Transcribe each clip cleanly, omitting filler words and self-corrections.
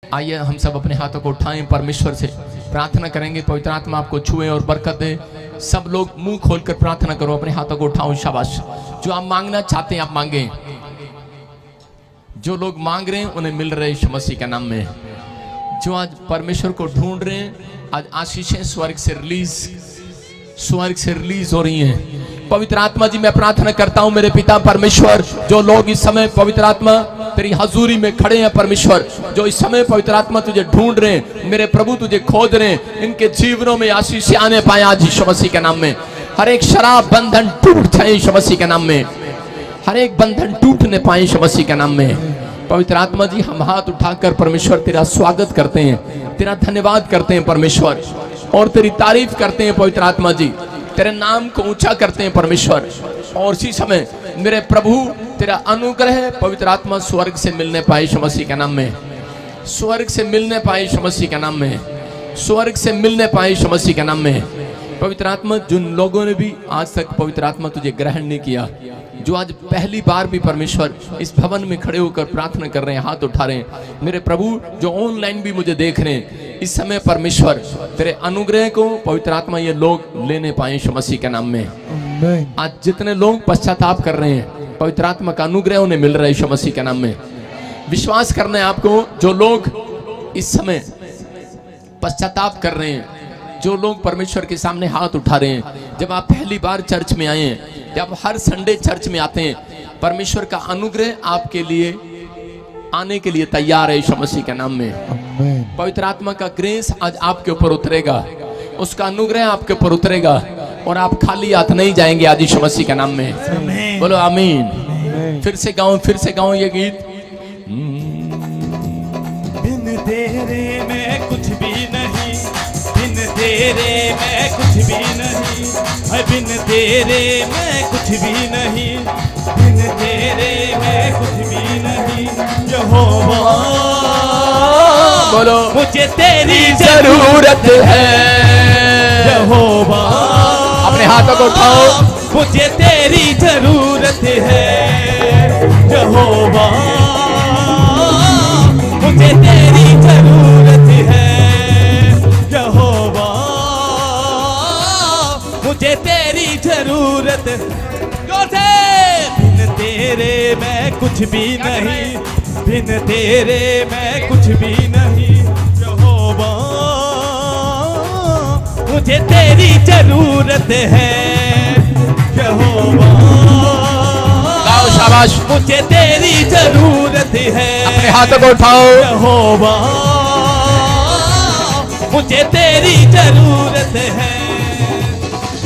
आइए हम सब अपने हाथों को उठाएं, परमेश्वर से प्रार्थना करेंगे, पवित्र आत्मा आपको छुए और बरकत दे। सब लोग मुंह खोलकर प्रार्थना करो, अपने हाथों को उठाओ। शाबाश। जो आप मांगना चाहते हैं आप मांगे। जो लोग मांग रहे हैं उन्हें मिल रहे यीशु मसीह के नाम में। जो आज परमेश्वर को ढूंढ रहे हैं, आज आशीषें स्वर्ग से रिलीज हो रही हैं। पवित्र आत्मा जी मैं प्रार्थना करता हूं मेरे पिता परमेश्वर, जो लोग इस समय पवित्र आत्मा तेरी हजूरी में खड़े हैं परमेश्वर, जो इस समय पवित्र आत्मा तुझे ढूंढ रहे हैं, मेरे प्रभु तुझे खोज रहे हैं, इनके जीवनों में आशीष आने पाए आज यीशु मसीह के नाम में। हर एक शराब बंधन टूट जाए यीशु मसीह के नाम में। हर एक बंधन टूटने पाए यीशु मसीह के नाम में। पवित्र आत्मा जी हम हाथ उठाकर परमेश्वर तेरा स्वागत करते हैं, तेरा धन्यवाद करते हैं परमेश्वर, और तेरी तारीफ करते हैं पवित्र आत्मा जी। तेरे नाम को ऊंचा करते हैं परमेश्वर। और इसी समय मेरे प्रभु तेरा अनुग्रह पवित्र आत्मा स्वर्ग से मिलने पाए यीशु मसीह के नाम में। स्वर्ग से मिलने पाए यीशु मसीह के नाम में। स्वर्ग से मिलने पाए यीशु मसीह के नाम में। पवित्र आत्मा जिन लोगों ने भी आज तक पवित्र आत्मा तुझे ग्रहण नहीं किया, जो आज पहली बार भी परमेश्वर इस भवन में खड़े होकर प्रार्थना कर रहे हैं, हाथ उठा रहे हैं, मेरे प्रभु जो ऑनलाइन भी मुझे देख रहे हैं, इस समय परमेश्वर तेरे अनुग्रह को पवित्र आत्मा ये लोग लेने पाए यीशु मसीह के नाम में। आज जितने लोग पश्चाताप कर रहे हैं, पवित्र आत्मा का अनुग्रह उन्हें मिल रहा है यीशु मसीह के नाम में। विश्वास करना है आपको, जो लोग इस समय पश्चाताप कर रहे हैं, जो लोग परमेश्वर के सामने हाथ उठा रहे हैं, जब आप पहली बार चर्च में आए हैं, जब हर संडे चर्च में आते हैं, परमेश्वर का अनुग्रह आपके लिए आने के लिए तैयार है यीशु मसीह के नाम में। पवित्र आत्मा का ग्रेस आज आपके ऊपर उतरेगा, उसका अनुग्रह आपके ऊपर उतरेगा, और आप खाली हाथ नहीं जाएंगे आज यीशु मसीह के नाम में। बोलो आमीन। फिर से गाओ ये गीत। बिन तेरे मैं कुछ भी नहीं, बिन तेरे मैं कुछ भी नहीं, बिन तेरे मैं कुछ भी नहीं, बिन तेरे मैं कुछ भी नहीं। यहोवा बोलो मुझे तेरी जरूरत है। यहोवा अपने हाथों को उठाओ। मुझे तेरी जरूरत है। यहोवा मुझे तेरी जरूरत है। यहोवा मुझे तेरी जरूरत। बिन तेरे मैं कुछ भी नहीं, बिन तेरे मैं कुछ भी नहीं। यहोवा मुझे तेरी जरूरत है। यहोवा शाबाश। मुझे तेरी जरूरत है। अपने हाथों को उठाओ। यहोवा मुझे तेरी जरूरत है।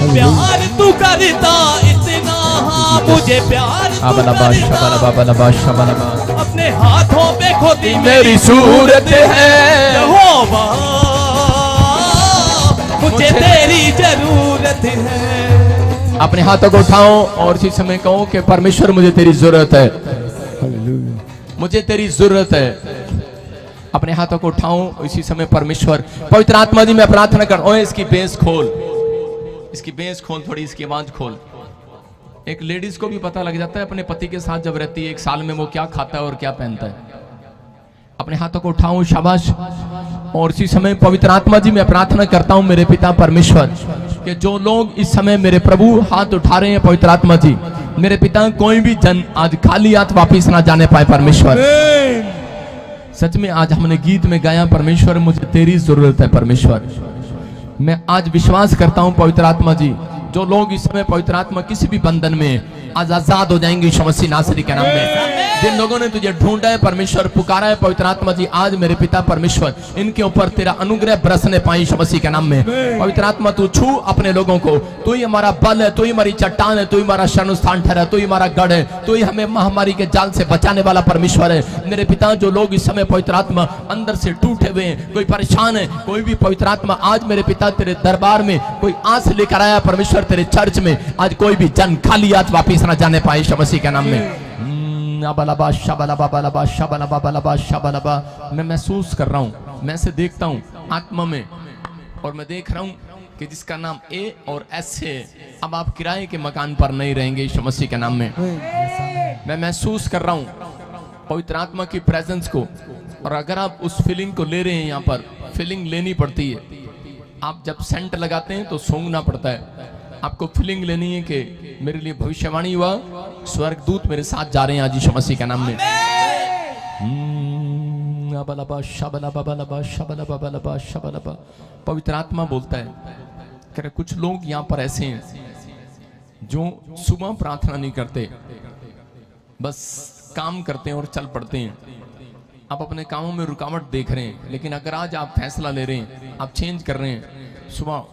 प्यार तू करता इतना, मुझे प्यार तू करता, अपने हाथों पे खोदी मेरी सूरत है। यहोवा मुझे तेरी जरूरत है। अपने हाथों को उठाओ और इसी समय कहो कि परमेश्वर मुझे तेरी जरूरत है, मुझे तेरी जरूरत है। अपने हाथों को उठाओ इसी समय परमेश्वर। पवित्र आत्मा जी मैं प्रार्थना कर, ओए इसकी बेस खोल, इसकी बेस खोल, थोड़ी इसकी आवाज खोल। एक लेडीज को भी पता लग जाता है अपने पति के साथ जब रहती है, एक साल में वो क्या खाता है और क्या पहनता है। अपने हाथों को उठाओ, शाबाश। और इसी समय पवित्र आत्मा जी मैं प्रार्थना करता हूं मेरे पिता परमेश्वर, कि जो लोग इस समय मेरे प्रभु हाथ उठा रहे हैं, पवित्र आत्मा जी मेरे पिता, कोई भी जन आज खाली हाथ वापिस ना जाने पाए परमेश्वर। सच में आज हमने गीत में गाया, परमेश्वर मुझे तेरी जरूरत है परमेश्वर। मैं आज विश्वास करता हूं पवित्र आत्मा जी, जो लोग इस समय पवित्र आत्मा किसी भी बंधन में आज आजाद हो जाएंगे यीशु मसीह नासरी के नाम में। जिन लोगों ने तुझे ढूंढा है परमेश्वर, पुकारा है पवित्र आत्मा जी, आज मेरे पिता परमेश्वर इनके ऊपर तेरा अनुग्रह बरसने पाए यीशु मसीह के नाम में। पवित्र आत्मा तू छू अपने लोगों को। तू ही हमारा बल है, तू ही हमारी चट्टान है, तू ही हमारा शरण स्थान ठहरा, तू ही हमारा गढ़ है, तू ही हमें महामारी के जाल से बचाने वाला परमेश्वर है। मेरे पिता जो लोग इस समय पवित्र आत्मा अंदर से टूटे हुए हैं, कोई परेशान है, कोई भी पवित्र आत्मा आज मेरे पिता तेरे दरबार में कोई आस लेकर आया परमेश्वर तेरे चर्च में, आज कोई भी जन खाली हाथ वापिस ना जाने पाए यीशु मसीह के नाम में। मैं महसूस कर रहा हूँ, मैं से देखता हूँ आत्मा में, और मैं देख रहा हूँ कि जिसका नाम ए और एस है, अब आप किराए के मकान पर नहीं रहेंगे यीशु मसीह के नाम में। मैं महसूस कर रहा हूँ पवित्र आत्मा की प्रेजेंस को, और अगर आप उस फीलिंग को ले रहे हैं, यहाँ पर फीलिंग लेनी पड़ती है। आप जब सेंट लगाते हैं तो सूंघना पड़ता है। आपको फीलिंग लेनी है कि मेरे लिए भविष्यवाणी हुआ, स्वर्गदूत मेरे साथ जा रहे हैं आज यीशु मसीह के नाम में। पवित्र आत्मा बोलता है, कह रहे कुछ लोग यहाँ पर ऐसे हैं जो सुबह प्रार्थना नहीं करते, बस काम करते हैं और चल पड़ते हैं। आप अपने कामों में रुकावट देख रहे हैं, लेकिन अगर आज आप फैसला ले रहे हैं, आप चेंज कर रहे हैं, सुबह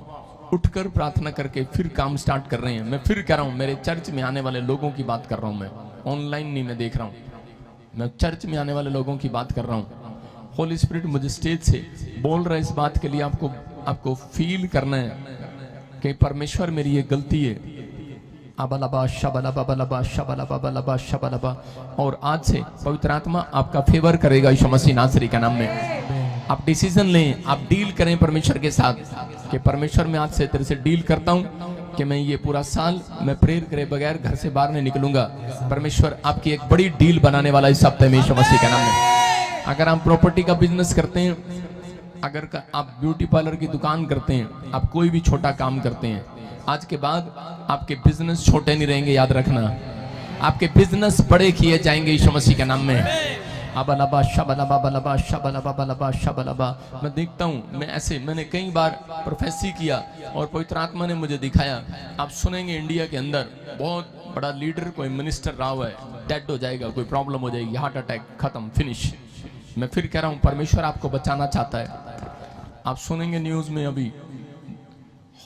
उठकर प्रार्थना करके फिर काम स्टार्ट कर रहे हैं। मैं फिर कह रहा हूं, मेरे चर्च में आने वाले लोगों की बात कर रहा हूं, मैं ऑनलाइन नहीं, मैं देख रहा हूं, मैं चर्च में आने वाले लोगों की बात कर रहा हूं। होली स्पिरिट मुझे स्टेज से बोल रहा है इस बात के लिए, आपको फील करना है कि परमेश्वर मेरी ये गलती है। अबलबा शबलबा बलबा शबलबा बलबा शबलबा। और आज से पवित्र आत्मा आपका फेवर करेगा यीशु मसीह नासरी के नाम में। आप डिसीजन लें, आप डील करें परमेश्वर के साथ कि परमेश्वर मैं आज से तेरे से डील करता हूं कि मैं ये पूरा साल मैं प्रेयर करे बगैर घर से बाहर नहीं निकलूंगा। परमेश्वर आपकी एक बड़ी डील बनाने वाला इस हफ्ते में यीशु मसीह के नाम में। अगर आप प्रॉपर्टी का बिजनेस करते हैं, अगर आप ब्यूटी पार्लर की दुकान करते हैं, आप कोई भी छोटा काम करते हैं, आज के बाद आपके बिजनेस छोटे नहीं रहेंगे, याद रखना। आपके बिजनेस बड़े किए जाएंगे यीशु मसीह के नाम में। अबलबा शबलबा बलबा शबलबा बलबा शबलबा। मैं देखता हूँ, मैंने कई बार प्रोफेसी किया और पवित्र आत्मा ने मुझे दिखाया। आप सुनेंगे इंडिया के अंदर बहुत बड़ा लीडर, कोई मिनिस्टर रहा हुआ है, डेड हो जाएगा, कोई प्रॉब्लम हो जाएगी, हार्ट अटैक, खत्म, फिनिश। मैं फिर कह रहा हूँ, परमेश्वर आपको बचाना चाहता है। आप सुनेंगे न्यूज में, अभी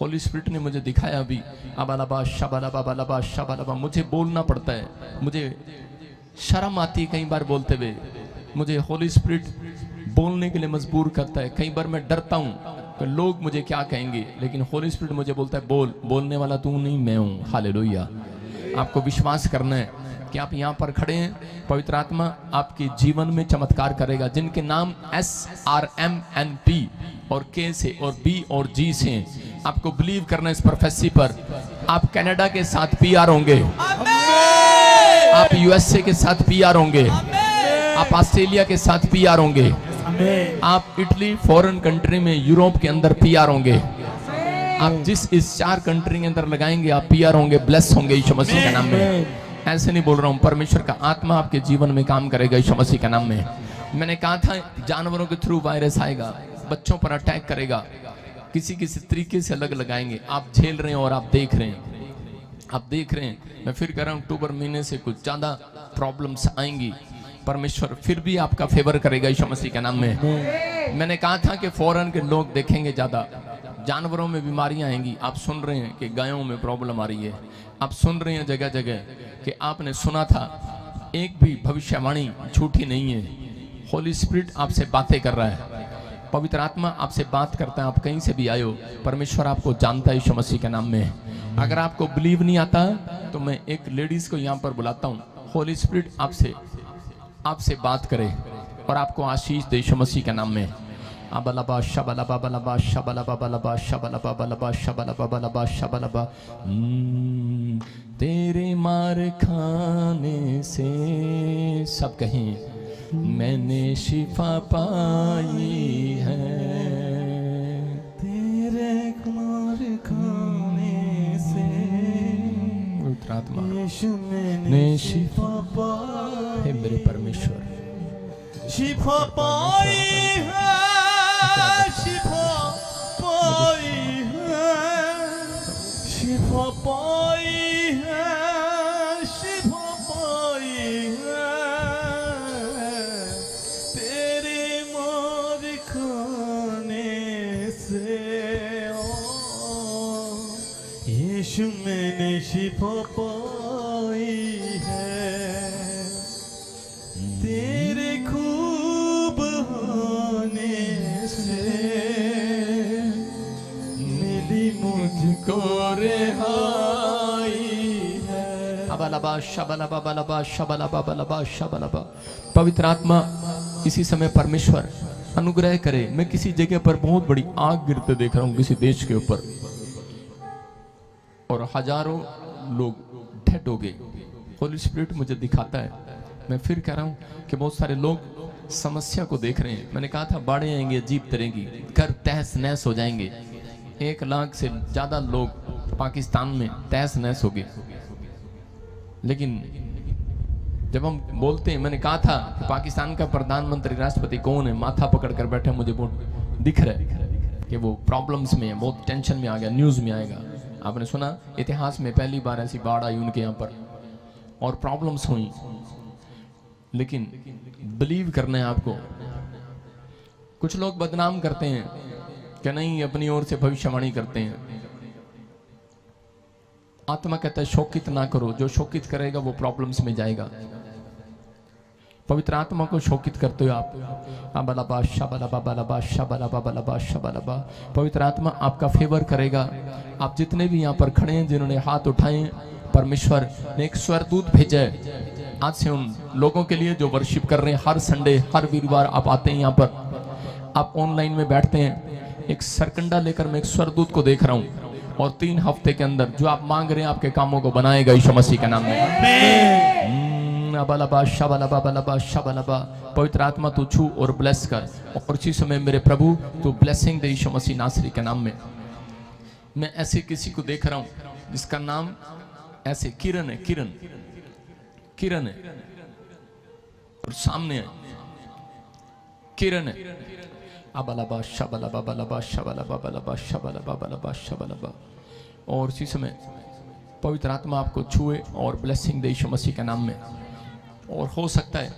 होली स्पिरिट ने मुझे दिखाया, अभी अबलबा शबलबा बलबा शबलबा। मुझे बोलना पड़ता है, मुझे शर्म आती है कई बार बोलते हुए, मुझे होली स्पिरिट बोलने के लिए मजबूर करता है। कई बार मैं डरता हूँ कि लोग मुझे क्या कहेंगे, लेकिन होली स्पिरिट मुझे बोलता है, बोलने वाला तू नहीं, मैं हूँ। हालेलुया। आपको विश्वास करना है कि आप यहाँ पर खड़े हैं, पवित्र आत्मा आपके जीवन में चमत्कार करेगा। जिनके नाम SRMNP और K से और B और G से, आपको बिलीव करना है इस प्रोफेसी पर। आप कनाडा के साथ PR होंगे, आप USA के साथ PR होंगे, आप ऑस्ट्रेलिया के साथ PR होंगे, आप इटली, फॉरेन कंट्री में, यूरोप के अंदर PR होंगे। आप जिस इस 4 कंट्री के अंदर लगाएंगे आप PR होंगे, ब्लेस होंगे यीशु मसीह के नाम में। ऐसे नहीं बोल रहा हूँ, परमेश्वर का आत्मा आपके जीवन में काम करेगा यीशु मसीह के नाम में। मैंने कहा था जानवरों के थ्रू वायरस आएगा, बच्चों पर अटैक करेगा, किसी किसी तरीके से अलग लगाएंगे। आप झेल रहे हैं और आप देख रहे हैं, आप देख रहे हैं। मैं फिर कह रहा हूँ, अक्टूबर महीने से कुछ ज्यादा प्रॉब्लम्स आएंगी, परमेश्वर फिर भी आपका फेवर करेगा यीशु मसीह के नाम में। मैंने कहा था कि फॉरेन के लोग देखेंगे ज्यादा, जानवरों में बीमारियां आएंगी। आप सुन रहे हैं कि गायों में प्रॉब्लम आ रही है, आप सुन रहे हैं जगह जगह कि आपने सुना था, एक भी भविष्यवाणी झूठी नहीं है। होली स्पिरिट आपसे बातें कर रहा है, पवित्र आत्मा आपसे बात करता है। आप कहीं से भी आए हो, परमेश्वर आपको जानता है यीशु मसीह के नाम में। अगर आपको बिलीव नहीं आता तो मैं एक लेडीज को यहाँ पर बुलाता हूँ, होली स्पिरिट आपसे बात करे और आपको आशीष दे यीशु मसीह के नाम में। अबलबा शबलबा बलबा शबलबा बलबा शबलबा बलबा शबलबा बलबा शबलबा। तेरे मार खाने से, सब कहें, मैंने शिफा पाई है। तेरे मार खाने से यीशु मैंने शिफा पाई है। मेरे परमेश्वर शिफा पाई है, शिफा पाई है, शिफा पाई है, शिफा पाई है। तेरे मार खाने से यीशु मैंने शिफा पाई है। तेरे खूब होने से मिली मुझको रिहाई है। अबलबा शबलबा बलबा शबलबा बलबा शबलबा। पवित्र आत्मा इसी समय परमेश्वर अनुग्रह करे। मैं किसी जगह पर बहुत बड़ी आग गिरते देख रहा हूँ, किसी देश के ऊपर, और हजारों लोग डेड हो गए। होली स्पिरिट मुझे दिखाता है। मैं फिर कह रहा हूँ कि बहुत सारे लोग समस्या को देख रहे हैं। मैंने कहा था बाढ़ आएंगे, अजीब तरह की, घर तहस नहस हो जाएंगे। 1 लाख से ज्यादा लोग पाकिस्तान में तहस नहस हो गए। लेकिन जब हम बोलते हैं, मैंने कहा था कि पाकिस्तान का प्रधानमंत्री राष्ट्रपति कौन है, माथा पकड़ कर बैठे, मुझे वो दिख रहा है कि वो प्रॉब्लम्स में है, बहुत टेंशन में आ गया, न्यूज में आएगा। आपने सुना इतिहास में पहली बार ऐसी बाढ़ आई उनके यहाँ पर और प्रॉब्लम्स हुई। लेकिन बिलीव करना है आपको। कुछ लोग बदनाम करते हैं कि नहीं, अपनी ओर से भविष्यवाणी करते हैं। आत्मा कहता है शोकित ना करो, जो शोकित करेगा वो प्रॉब्लम्स में जाएगा। पवित्र आत्मा को शोकित करते हो आप। पवित्र आत्मा आपका फेवर करेगा। आप जितने भी यहाँ पर खड़े हैं, जिन्होंने हाथ उठाए, परमेश्वर ने एक स्वर्गदूत भेजा है आज से उन लोगों के लिए जो वर्शिप कर रहे हैं। हर संडे, हर वीरवार आप आते हैं यहाँ पर, आप ऑनलाइन में बैठते हैं। एक सरकंडा लेकर मैं एक स्वर्गदूत को देख रहा हूँ और 3 हफ्ते के अंदर जो आप मांग रहे हैं आपके कामों को बनाएगा यीशु मसीह के नाम में। पवित्र आत्मा तू छू और ब्लेस कर, और इसी समय मेरे प्रभु तू ब्लेसिंग दे यीशु मसीह नासरी के नाम में। मैं ऐसे किसी को देख रहा हूं जिसका नाम ऐसे किरण है, किरण है, और सामने है किरण है। अबलबा शबलबा बलबा शबलबा बलबा शबलबा बलबा शबलबा। और इसी समय पवित्र आत्मा आपको छुए और ब्लेसिंग दे यीशु मसीह के नाम में। और हो सकता है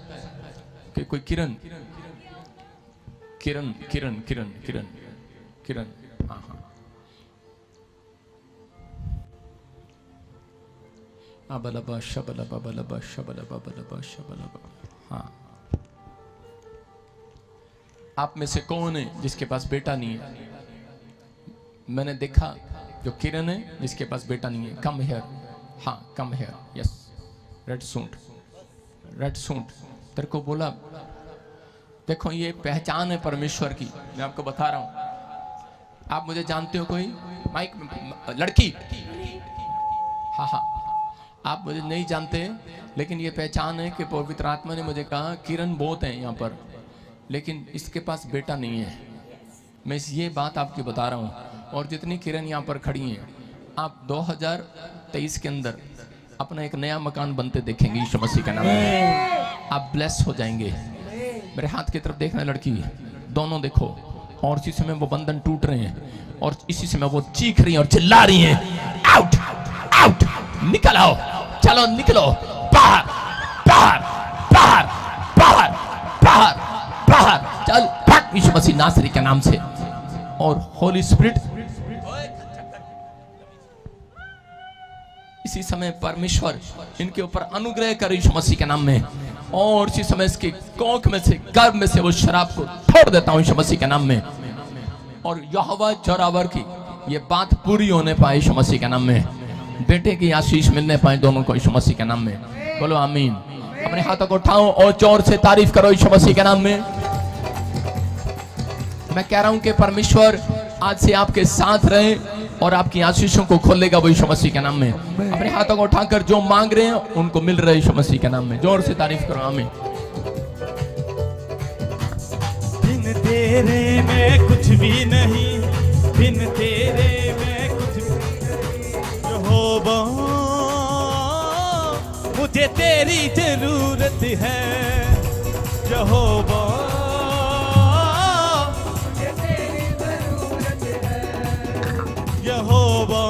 कि कोई किरण किरण किरण किरण किरण किरण हाँ हाँ अबलबा शबलबा बलबा शबलबा बलबा शबलबा। हाँ, आप में से कौन है जिसके पास बेटा नहीं है? मैंने देखा जो किरण है जिसके पास बेटा नहीं है। कम हेयर, हाँ come here, yes. Red suit, red suit. तेरे को बोला देखो ये पहचान है परमेश्वर की। मैं आपको बता रहा हूं। आप मुझे जानते हो कोई माइक लड़की? हाँ हाँ, आप मुझे नहीं जानते, लेकिन ये पहचान है कि पवित्र आत्मा ने मुझे कहा किरण बहुत है यहाँ पर, लेकिन इसके पास बेटा नहीं है। मैं ये बात आपकी बता रहा हूँ। और जितनी किरण यहाँ पर खड़ी हैं, आप 2023 के अंदर अपना एक नया मकान बनते देखेंगे यीशु मसीह का नाम में। आप ब्लेस हो जाएंगे। मेरे हाथ की तरफ देखना लड़की, दोनों देखो। और इसी समय वो बंधन टूट रहे हैं और इसी समय वो चीख रही हैं और चिल्ला रही हैं, आउट आउट, निकल आओ, चलो निकलो, बाहर बाहर बाहर बाहर बाहर बाहर, चल भाग यीशु मसीह नासरी के नाम से। और होली स्पिरिट इसी समय परमेश्वर इनके ऊपर अनुग्रह करे यीशु मसीह के नाम में। और इसी समय इसके कोख में से, गर्भ में से वो शराब को छोड़ देता हूं यीशु मसीह के नाम में। और यहोवा जोरावर की ये बात पूरी होने पाए यीशु मसीह के नाम में। बेटे की आशीष मिलने पाए दोनों को यीशु मसीह के नाम में। बोलो आमीन। अपने हाथों को उठाओ और जोर से तारीफ करो यीशु मसीह के नाम में। मैं कह रहा हूं कि परमेश्वर आज से आपके साथ रहे और आपकी आशीषों को खोलेगा वो यीशु मसीह के नाम में। अपने हाथों को उठाकर जो मांग रहे हैं उनको मिल रहा है यीशु मसीह के नाम में। जोर से तारीफ करो आमीन। बिन तेरे मैं कुछ भी नहीं, बिन तेरे मैं कुछ भी नहीं। यहोवा मुझे तेरी जरूरत है, यहोवा मुझे तेरी जरूरत है, यहोवा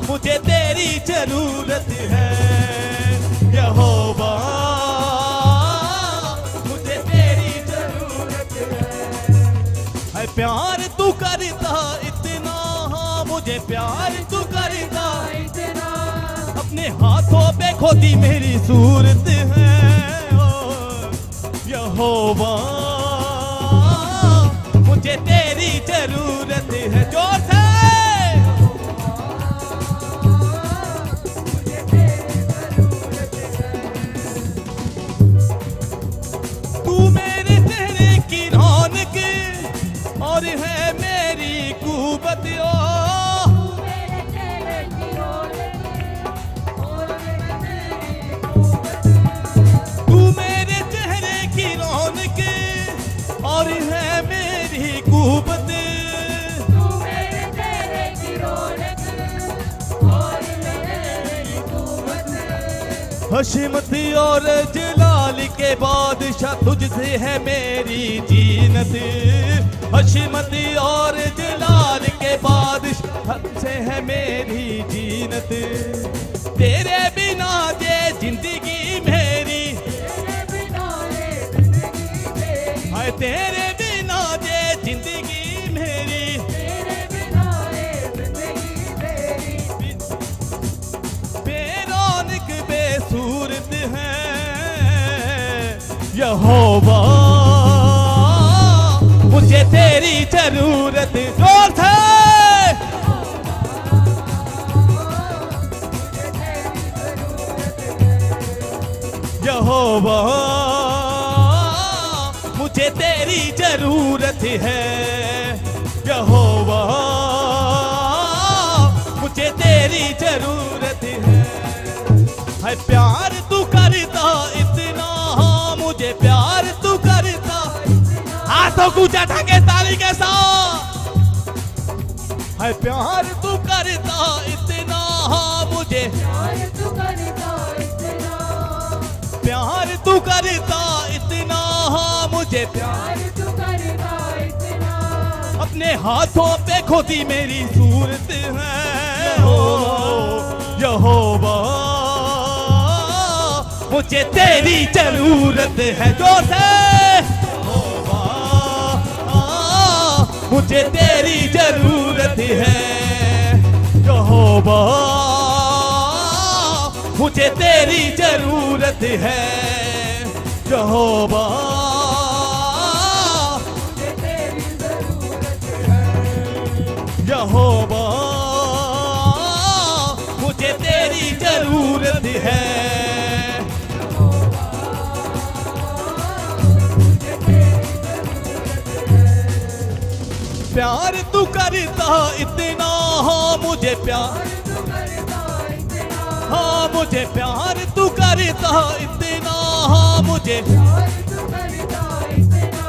मुझे तेरी जरूरत है, यहोवा मुझे तेरी जरूरत है। प्यार तू करता इतना, मुझे प्यार तू करता इतना, अपने हाथों पे खोदी मेरी सूरत है, यहोवा मुझे तेरी जरूरत है। जो थे तू मेरे चेहरे की रौनक और है मेरी कुव्वत। तू मेरे चेहरे और है मेरी कुवत, तू मेरे चेहरे की रौनक और मैं तेरी कुव्वत। हशमत और जलाल के बादशाह तुझसे है मेरी जीनत, हशमत और जलाल के बादशाह तुझसे है मेरी जीनत। तेरे बिना ये जिंदगी मेरी, तेरे बिना ये जिंदगी मेरी, हाय तेरे बिना ये जिंदगी मेरी, तेरे बिना ये जिंदगी मेरी। बेरौनक बेसूरत है यहोवा, मुझे तेरी जरूरत जोर से। यहोवा मुझे तेरी जरूरत है, यहोवा मुझे तेरी जरूरत है। है प्यार तू करता इतना, हाँ मुझे प्यार तू करता। हाथों को उठा के ताली के साथ। है प्यार तू करता इतना, हाँ मुझे प्यार तू करता इतना, प्यार तू करता इतना, हाँ मुझे प्यार। प्यार तू करता इतना। अपने हाथों पे खोदी मेरी सूरत है ओ यहोवा, मुझे तेरी जरूरत है जोर से। यहोवा, मुझे तेरी जरूरत है यहोवा, मुझे तेरी जरूरत है यहोवा, मुझे तेरी जरूरत है। यहोवा मुझे तेरी जरूरत है। प्यार तू करता इतना, हाँ मुझे प्यार, तू करता इतना, हाँ मुझे प्यार तू करता इतना, हाँ मुझे प्यार तू करता इतना।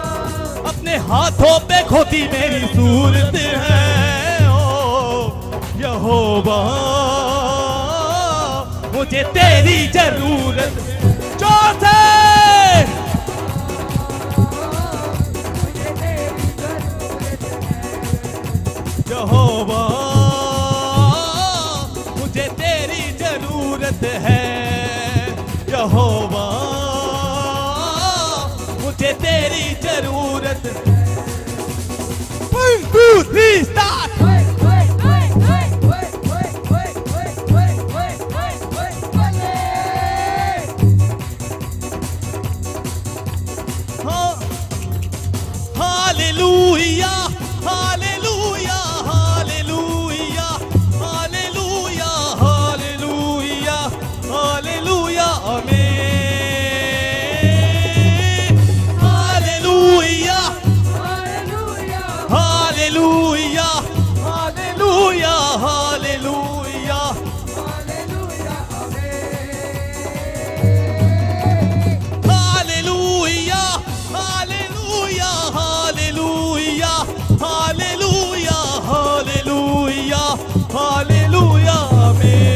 अपने हाथों पे खोदी मेरी सूरत है ओ यहोवा, मुझे तेरी जरूरत जोर से। मुझे तेरी जरूरत है। यहोवा मुझे तेरी जरूरत है यहोवा, मुझे तेरी जरूरत। 1 2 3 स्टार्ट। ओए ओए ओए ओए ओए ओए ओए ओए ओए ओए ओए ओए। हाँ hallelujah hallelujah hallelujah hallelujah hallelujah hallelujah आमीन। Hallelujah hallelujah hallelujah hallelujah hallelujah hallelujah hallelujah hallelujah hallelujah hallelujah hallelujah hallelujah आमीन।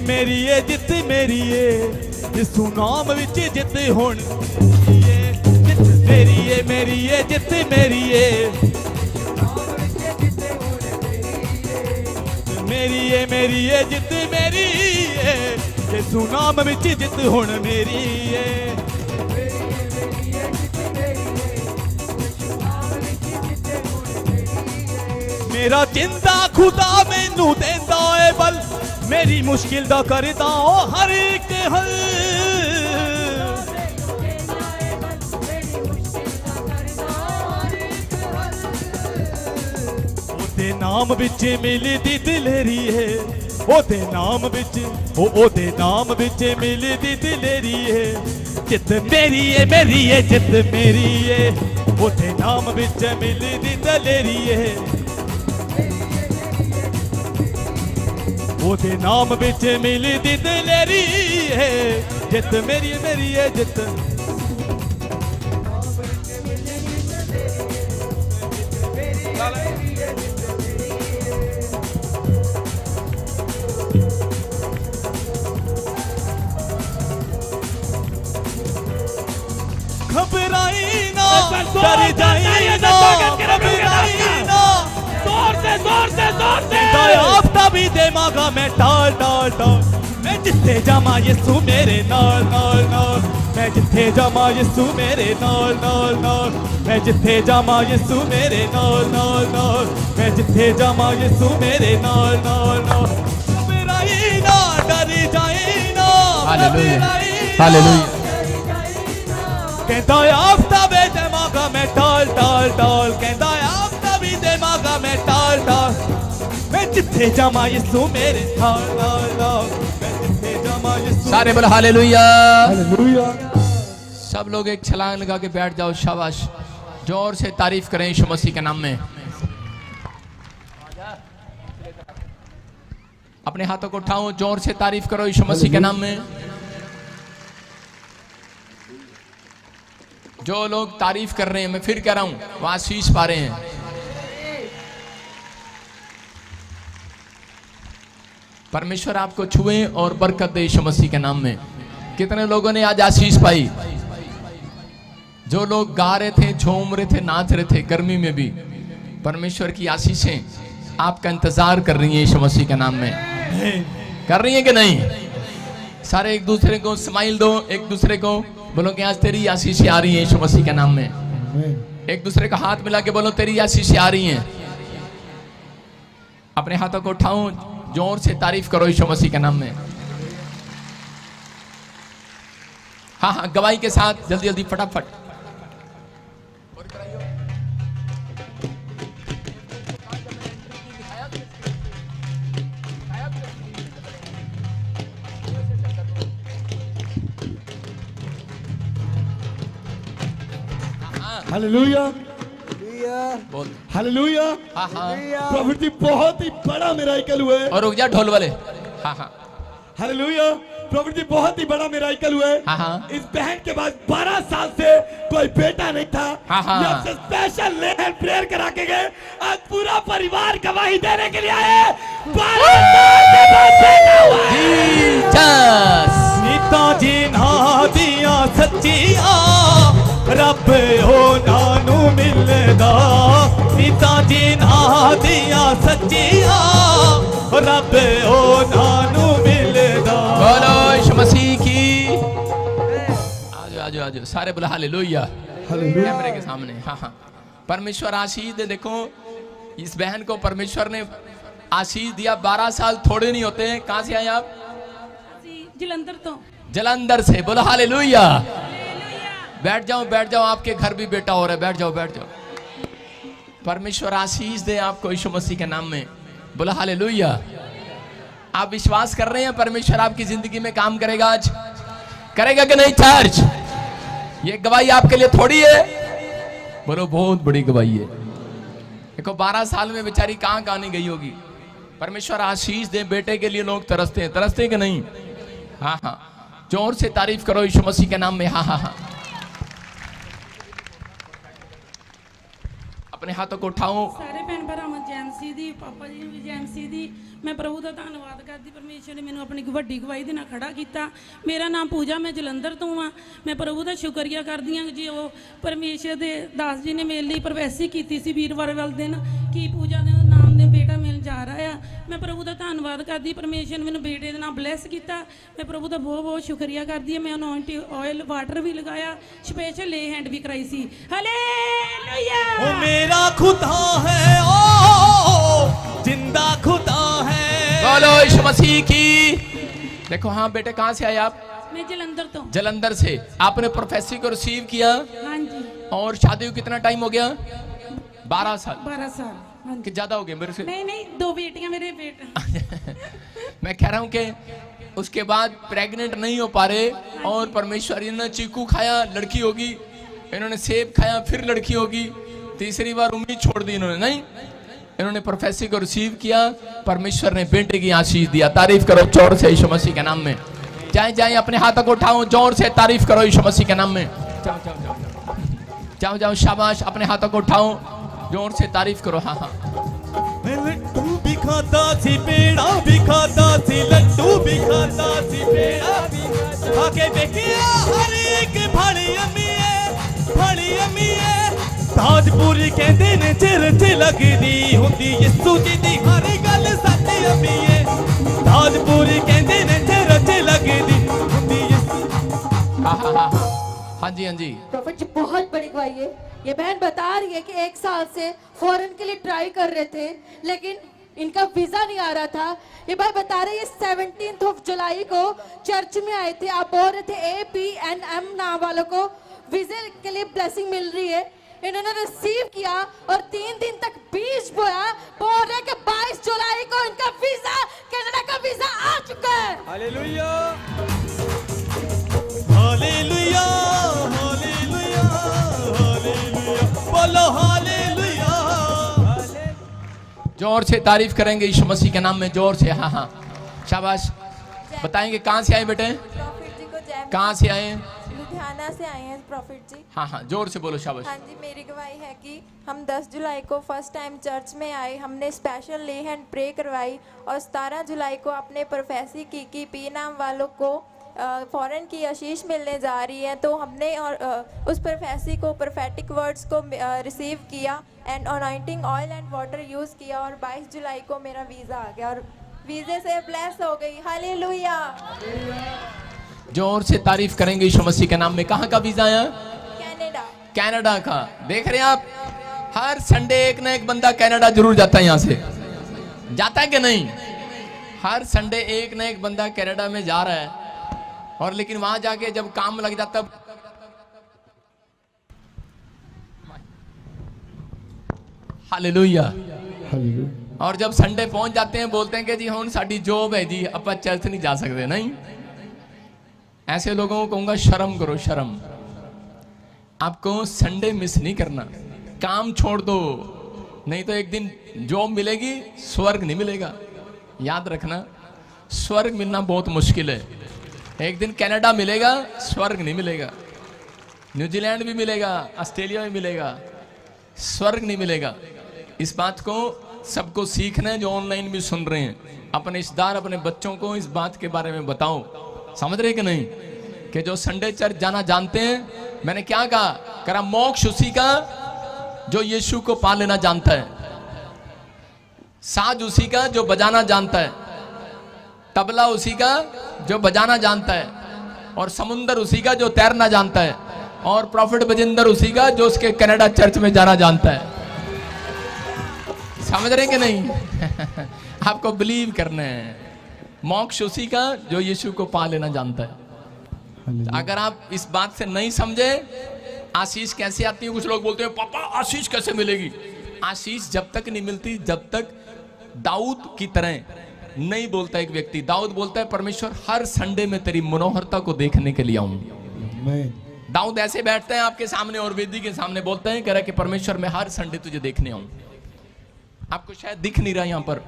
मेरी ये जित मेरी ये यीशु नाम विच जित हुण ये जित मेरी ये जित मेरी ये मेरी ये जित मेरी ये यीशु नाम विच जित हुण मेरी ये। मेरा जिंदा खुदा मैनू देंदा है बल, मेरी मुश्किल दा करदा ओ हर एक हल। ओदे नाम विच मिलदी दिलेरी है, ओदे नाम विच ओदे नाम विच मिलदी दिलेरी है। जित मेरी है जित मेरी है, ओदे नाम विच मिलदी दिलेरी है। ओदे नाम विच मिलदी दिलेरी है। जित मेरी है जित घबराई ना, डर जाई ना, घबराई ना, जोर से जोर से जोर से आफ्ताब भी दिमागा में टाल टाल टाल, मैं जिथे जामा यीशु मेरे नाल नाल नाल, मैं जिथे जामा यीशु मेरे नाल नाल नाल, मैं जिथे जामा यीशु मेरे नाल नाल नाल, मैं जिथे जामा यीशु मेरे नाल नाल नाल, घबराई ना, डर जाई ना, हालेलुया घबराई ना, हालेलुया कहता आफ्ताब दिमागा में टाल टाल टाल, कहता आफ्ताब दिमागा में टाल टाल, मैं जिथे जामा यीशु मेरे नाल नाल नाल, मैं जिथे जामा यीशु। सारे बोल हालेलुया। हालेलुया। सब लोग एक छलांग लगा के बैठ जाओ, शाबाश। जोर से तारीफ करें यीशु मसीह के नाम में। अपने हाथों को उठाओ, जोर से तारीफ करो यीशु मसीह के नाम में। जो लोग तारीफ कर रहे हैं, मैं फिर कह रहा हूं, वो आशीष पा रहे हैं। परमेश्वर आपको छुए और बरकत दे यीशु मसीह के नाम में। कितने लोगों ने आज आशीष पाई? जो लोग गा रहे थे, झूम रहे थे, नाच रहे थे गर्मी में भी, परमेश्वर की आशीषें आपका इंतजार कर रही हैं यीशु मसीह के नाम में। कर रही हैं कि नहीं? सारे एक दूसरे को स्माइल दो, एक दूसरे को बोलो कि आज तेरी आशीषें आ रही हैं यीशु मसीह के नाम में। एक दूसरे का हाथ मिला के बोलो तेरी आशीषें आ रही हैं। अपने हाथों को उठाओ, जोर से तारीफ करो यीशु मसीह के नाम में। हाँ हाँ, गवाही के साथ जल्दी जल्दी फटाफट। हालेलुया बोल। हालेलुया। हाँ हाँ, प्रभु जी बहुत ही बड़ा मिराकल हुआ है। और रुक जा ढोल वाले। हाँ हाँ हालेलुया। प्रभु जी बहुत ही बड़ा मिराकल हुआ है। हाँ हाँ। इस बहन के पास 12 साल से कोई बेटा नहीं था। हाँ हाँ। यहाँ से स्पेशल लेहन प्रेयर करा के गए। आज पूरा परिवार गवाही देने के लिए आए। 12 साल के बाद बेटा हुआ है। जीसस। नीता जी ना दिया सच्चिया, रब हो नानू मिलदा। नीता जी ना दिया सच्चिया, रब हो नानू मिलदा। बोलो यीशु मसीह की। आजो आजो आजो, सारे बोला हालेलुया। कैमरे के सामने। हाँ हाँ, परमेश्वर आशीष दे। देखो इस बहन को परमेश्वर ने आशीष दिया। 12 साल थोड़े नहीं होते हैं। कहाँ से आए आप? जलंधर तो। जलंधर से। बोलो हालेलुया। बैठ जाओ बैठ जाओ, आपके घर भी बेटा हो रहा है। बैठ जाओ बैठ जाओ। परमेश्वर आशीष दे आपको यीशु मसीह के नाम में। बोलो हालेलुया। आप विश्वास कर रहे हैं परमेश्वर आपकी जिंदगी में काम करेगा? आज करेगा कि नहीं? चर्च, ये गवाही आपके लिए थोड़ी है। बोलो बहुत बड़ी गवाही है। देखो 12 साल में बेचारी कहां कहां नहीं गई होगी। परमेश्वर आशीष दे। बेटे के लिए लोग तरसते हैं, तरसते हैं कि नहीं? हाँ हाँ, जोर से तारीफ करो यीशु मसीह के नाम में। हाँ हाँ हाँ, अपने हाथों को उठाओ। ਸਾਰੇ ਭੈਣ ਭਰਾਵਾਂ ਜੈਮਸੀ ਦੀ, ਪਾਪਾ ਜੀ ਨੂੰ ਵੀ ਜੈਮਸੀ ਦੀ ਮੈਂ ਪ੍ਰਭੂ ਦਾ ਧੰਨਵਾਦ ਕਰਦੀ। ਪਰਮੇਸ਼ਰ ਨੇ ਮੈਨੂੰ ਆਪਣੀ ਵੱਡੀ ਗਵਾਹੀ ਦੇ ਨਾਲ ਖੜਾ ਕੀਤਾ। ਮੇਰਾ ਨਾਮ ਪੂਜਾ, ਮੈਂ ਜਲੰਧਰ ਤੋਂ ਆ। ਮੈਂ ਪ੍ਰਭੂ ਦਾ ਸ਼ੁਕਰੀਆ ਕਰਦੀ ਹਾਂ ਜੀ ਉਹ ਪਰਮੇਸ਼ਰ ਦੇ ਦਾਸ ਜੀ ਨੇ ਮੇਰੇ ਲਈ ਪ੍ਰੋਫੈਸੀ ਕੀਤੀ ਸੀ ਵੀਰਵਾਰ ਵਾਲੇ ਦਿਨ ਕਿ ਪੂਜਾ ਦੇ ਨਾਮ ਦੇ ਬੇਟਾ ਮਿਲਣ ਜਾ ਰਿਹਾ ਆ। ਮੈਂ ਪ੍ਰਭੂ ਦਾ ਧੰਨਵਾਦ ਕਰਦੀ। ਪਰਮੇਸ਼ਰ ਨੇ ਮੈਨੂੰ ਬੇਟੇ ਦੇ ਨਾਲ ਬਲੈਸ ਕੀਤਾ। ਮੈਂ ਪ੍ਰਭੂ ਦਾ ਬਹੁਤ ਬਹੁਤ ਸ਼ੁਕਰੀਆ ਕਰਦੀ ਹਾਂ। ਮੈਂ ਅਨੋਇੰਟਿੰਗ ਆਇਲ ਵਾਟਰ ਵੀ ਲਗਾਇਆ, ਸਪੈਸ਼ਲ ਲੇ ਹੈਂਡ ਵੀ ਕਰਾਈ ਸੀ। ਹਾਲੇਲੂਇਆ। ओ मेरा खुदा है, ओ जिंदा खुदा है। बोलो यीशु मसीह की। देखो हाँ बेटे, कहाँ से आए आप? मैं जलंधर तो। जलंधर से। आपने प्रोफेसी को रिसीव किया हाँ जी। और शादी को कितना टाइम हो गया? 12 साल। 12 साल। हाँ जी। कि ज्यादा हो गए मेरे से? नहीं नहीं, 2 बेटियां मेरे बेटा। मैं कह रहा हूं कि उसके बाद प्रेग्नेंट नहीं हो पा रहे और परमेश्वर, इन्होंने चीकू खाया लड़की होगी, इन्होंने सेब खाया फिर लड़की होगी, तीसरी बार उम्मीद छोड़ दी इन्होंने। नहीं, इन्होंने प्रोफेसी को रिसीव किया, परमेश्वर ने बेटे की आशीष दिया। तारीफ करो जोर से यीशु मसीह के नाम में। जाए जाए, अपने हाथों को उठाओ, जोर से तारीफ करो यीशु मसीह के नाम में। जाओ जाओ जाओ जाओ जाओ, शाबाश। अपने हाथों को उठाओ, जोर से तारीफ करो। हाँ हाँ मैं लड्डू भी खाता सी, पेड़ा भी खाता सी, लड्डू भी खाता सी, पेड़ा भी खाता। आके देखिया हर एक भाड़ी अम्मी है ताजपुरी कहते ने चर्च लगदी हुंदी यीशु जी दी हर गल सच अम्मी है। ताजपुरी कहते ने चर्च लगदी हुंदी यीशु। हाँ जी हाँ जी। प्रॉफिट जी बहुत बड़ी गवाही है। ये बहन बता रही है कि 1 साल से फॉरेन के लिए ट्राई कर रहे थे लेकिन इनका वीजा नहीं आ रहा था। ये भाई बता रहे हैं 17 जुलाई को चर्च में आए थे। आप बोल रहे थे APNM नाम वालों को वीजे के लिए ब्लेसिंग मिल रही है। इन्होंने रिसीव किया और 3 दिन तक बीज बोया। बोल रहे कि 22 जुलाई को इनका वीजा, कनाडा का वीजा आ चुका है। हालेलुया हालेलुया हालेलुया हालेलुया, बोलो हालेलुया। जोर से तारीफ करेंगे यीशु मसीह के नाम में, जोर से। हाँ हाँ शाबाश। बताएंगे कहाँ से आए बेटे, प्रॉफिट जी को जय। कहाँ से आए? लुधियाना से आए हैं प्रॉफिट जी। हाँ हाँ जोर से बोलो शाबाश। हाँ जी, मेरी गवाही है कि हम 10 जुलाई को फर्स्ट टाइम चर्च में आए। हमने स्पेशल ले हैंड प्रे करवाई और 17 जुलाई को अपने प्रोफेसी की कि पी नाम वालों को फॉरेन की आशीष मिलने जा रही है। तो हमने और उस प्रोफेसी को प्रोफेटिक वर्ड्स को रिसीव किया and anointing oil and water use किया और 22 जुलाई को मेरा वीज़ा आ गया और वीज़े से ब्लेस हो गई। हालेलुया। जोर से तारीफ करेंगे यीशु मसीह के नाम में। कहाँ का वीजा आया? कनाडा। कनाडा का। देख रहे हैं आप, हर संडे एक ना एक बंदा कनाडा जरूर जाता है। यहाँ से जाता है कि नहीं? हर संडे एक ना एक बंदा कनाडा में जा रहा है और लेकिन वहां जाके जब काम लग जाता, हालेलुया, और जब संडे पहुंच जाते हैं बोलते हैं कि जी हुन साडी जॉब है जी, आप चर्च नहीं जा सकते। नहीं, ऐसे लोगों को कहूंगा शर्म करो, शर्म। आपको संडे मिस नहीं करना, काम छोड़ दो, नहीं तो एक दिन जॉब मिलेगी, स्वर्ग नहीं मिलेगा। याद रखना, स्वर्ग मिलना बहुत मुश्किल है। एक दिन कनाडा मिलेगा, स्वर्ग नहीं मिलेगा। न्यूजीलैंड भी मिलेगा, ऑस्ट्रेलिया भी मिलेगा, स्वर्ग नहीं मिलेगा। इस बात को सबको सीखना है, जो ऑनलाइन भी सुन रहे हैं। अपने रिश्तेदार, अपने बच्चों को इस बात के बारे में बताओ। समझ रहे कि नहीं कि जो संडे चर्च जाना जानते हैं, मैंने क्या कहा, करा मोक्ष उसी का जो यीशु को पा लेना जानता है, साज उसी का जो बजाना जानता है, तबला उसी का जो बजाना जानता है, और समुंदर उसी का जो तैरना जानता है, और प्रॉफिट बजिंदर उसी का जो उसके कनाडा चर्च में जाना जानता है। समझ रहे कि नहीं? आपको बिलीव करना है, मोक्ष उसी का जो यीशु को पा लेना जानता है। अगर आप इस बात से नहीं समझे, आशीष कैसे आती है? कुछ लोग बोलते हैं पापा आशीष कैसे मिलेगी? आशीष जब तक नहीं मिलती जब तक दाऊद की तरह नहीं बोलता एक व्यक्ति। दाऊद बोलता है परमेश्वर हर संडे में तेरी मनोहरता को देखने के लिए आऊंगा। दाऊद ऐसे बैठते हैं आपके सामने और वेदी के सामने, बोलते हैं कह रहा कि परमेश्वर मैं हर संडे तुझे देखने आऊं। आपको शायद दिख नहीं रहा, यहां पर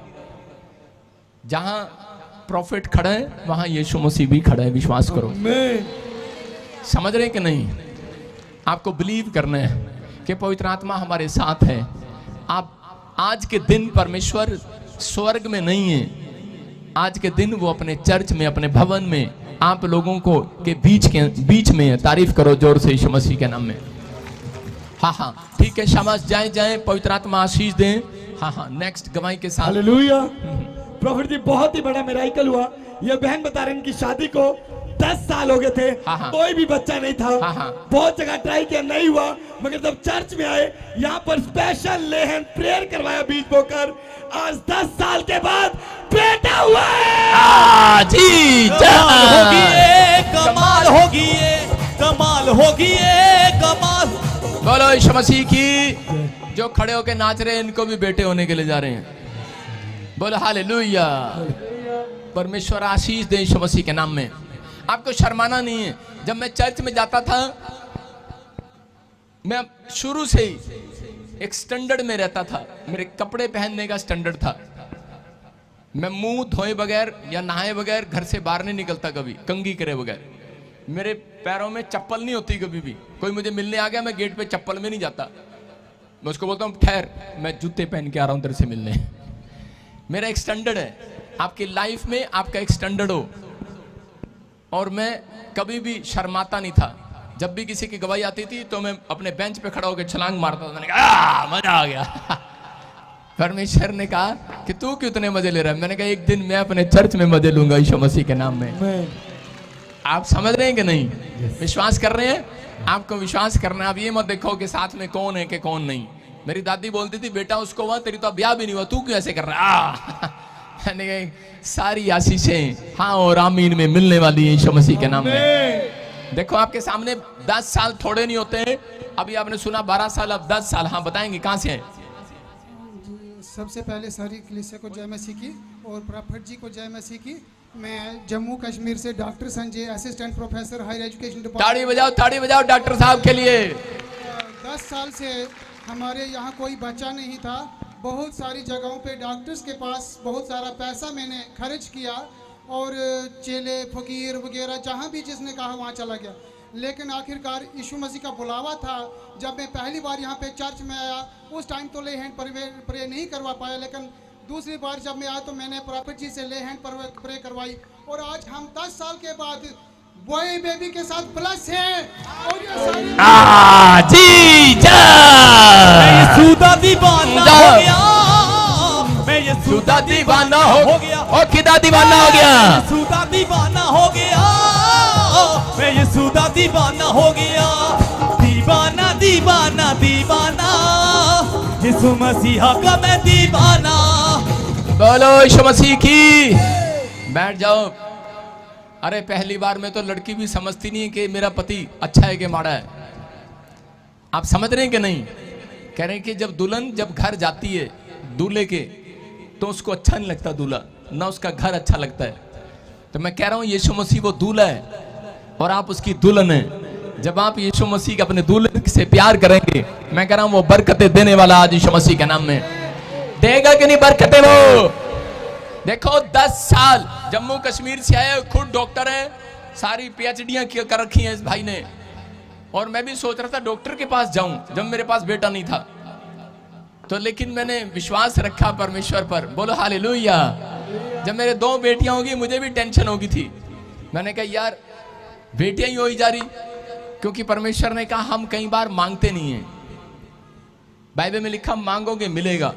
जहां प्रॉफिट खड़ा है वहां यीशु मसीह भी खड़ा है, विश्वास करो। समझ रहे कि नहीं? आपको बिलीव करना है कि पवित्र आत्मा हमारे साथ है। आप आज के दिन परमेश्वर स्वर्ग में नहीं है, आज के दिन वो अपने चर्च में, अपने भवन में आप लोगों को के बीच में है। तारीफ करो जोर से यीशु मसीह के नाम में। हाँ हाँ ठीक है, शाबाश, जाए जाए, पवित्र आत्मा आशीष दें। हाँ हाँ नेक्स्ट गवाही के साथ। हालेलुया। प्रॉफिट जी बहुत ही बड़ा मिराकल हुआ। ये बहन बता रहे हैं इनकी शादी को 10 साल हो गए थे, कोई भी बच्चा नहीं था। बहुत जगह ट्राई किया, नहीं हुआ, मगर जब चर्च में आए, यहाँ पर स्पेशल लेहन प्रेयर करवाया बीज बोकर, आज 10 साल के बाद बेटा हुआ है। जी कमाल होगी ये, कमाल होगी ये, कमाल होगी ये, कमाल। बोलो यीशु मसीह की। जो खड़े होके नाच रहे हैं इनको भी बेटे होने के लिए जा रहे हैं। बोलो हालेलुया। परमेश्वर आशीष दे यीशु मसीह के नाम में। आपको शर्माना नहीं है। जब मैं चर्च में जाता था, मैं शुरू से ही एक स्टैंडर्ड में रहता था। मेरे कपड़े पहनने का स्टैंडर्ड था। मैं मुंह धोए बगैर या नहाए बगैर घर से बाहर नहीं निकलता, कभी कंघी करे बगैर। मेरे पैरों में चप्पल नहीं होती कभी भी। कोई मुझे मिलने आ गया, मैं गेट पे चप्पल में नहीं जाता। मैं उसको बोलता हूँ ठहर, मैं जूते पहन के आ रहा हूँ तेरे से मिलने। मेरा एक स्टैंडर्ड है, आपकी लाइफ में आपका एक स्टैंडर्ड हो। और मैं कभी भी शर्माता नहीं था। जब भी किसी की गवाही आती थी तो मैं अपने बेंच पे खड़ा होकर छलांग मारता था। मैंने कहा मजा आ गया। परमेश्वर ने कहा कि तू क्यों इतने मजे ले रहा है? मैंने कहा एक दिन मैं अपने चर्च में मजे लूंगा यीशु मसीह के नाम में। आप समझ रहे हैं कि नहीं? विश्वास कर रहे हैं? आपको विश्वास करना है। आप ये मत देखो कि साथ में कौन है कि कौन नहीं। मेरी दादी बोलती थी बेटा उसको हुआ, तेरी तो ब्याह भी नहीं हुआ, तू क्यों ऐसे कर रहा है? मैंने कहा सारी आशीषें हाँ और आमीन में मिलने वाली है यीशु मसीह के नाम में। देखो आपके सामने 10 साल थोड़े नहीं होते हैं। अभी आपने सुना 12 साल, अब 10 साल। हाँ बताएंगे कहाँ से हैं? सबसे पहले सारी कलीसिया को जय मसीह की और प्रॉफिट जी को जय मसीह की। मैं जम्मू कश्मीर से doctor Sanjay, assistant professor higher education department. ताड़ी बजाओ डॉक्टर साहब के लिए। 10 साल से हमारे यहाँ कोई बच्चा नहीं था। बहुत सारी जगहों पे डॉक्टर्स के पास बहुत सारा पैसा मैंने खर्च किया और चेले फकीर वगैरह जहाँ भी जिसने कहा वहाँ चला गया। लेकिन आखिरकार यीशु मसीह का बुलावा था। जब मैं पहली बार यहाँ पे चर्च में आया उस टाइम तो ले हैंड प्रे नहीं करवा पाया, लेकिन दूसरी बार जब मैं आया तो मैंने प्रॉफिट जी से ले हैंड प्रे करवाई और आज हम 10 साल के बाद बॉय बेबी के साथ प्लस है। और ये सारी जी मैं यीशुदा दीवाना हो गया, मैं यीशुदा दीवाना हो गया। और किदा दीवाना हो गया? यीशुदा दीवाना हो गया, मैं यीशुदा दीवाना हो गया। दीवाना दीवाना दीवाना यीशु मसीहा का मैं दीवाना। बोलो यीशु मसीह की। बैठ जाओ। अरे पहली बार में तो लड़की भी समझती नहीं है कि मेरा पति अच्छा है कि माड़ा है। आप समझ रहे हैं कि नहीं? कह रहे हैं कि जब दुल्हन जब घर जाती है दूल्हे के तो उसको अच्छा नहीं लगता दूल्हा, ना उसका घर अच्छा लगता है। तो मैं कह रहा हूं यीशु मसीह वो दूल्हा है और आप उसकी दुल्हन है। जब आप यीशु मसीह के अपने दूल्हे से प्यार करेंगे, मैं कह रहा हूं वो बरकतें देने वाला आज यीशु मसीह के नाम में देगा कि नहीं बरकतें? वो देखो 10 साल जम्मू कश्मीर से आए, खुद डॉक्टर है, सारी PhDयां कर रखी हैं इस भाई ने। और मैं भी सोच रहा था डॉक्टर के पास जाऊं जब मेरे पास बेटा नहीं था तो, लेकिन मैंने विश्वास रखा परमेश्वर पर। बोलो हालेलुया। जब मेरे 2 बेटियां होगी मुझे भी टेंशन होगी थी। मैंने कहा यार बेटियां ही हो ही जा रही, क्योंकि परमेश्वर ने कहा हम कई बार मांगते नहीं हैं। बाइबल में लिखा मांगोगे मिलेगा।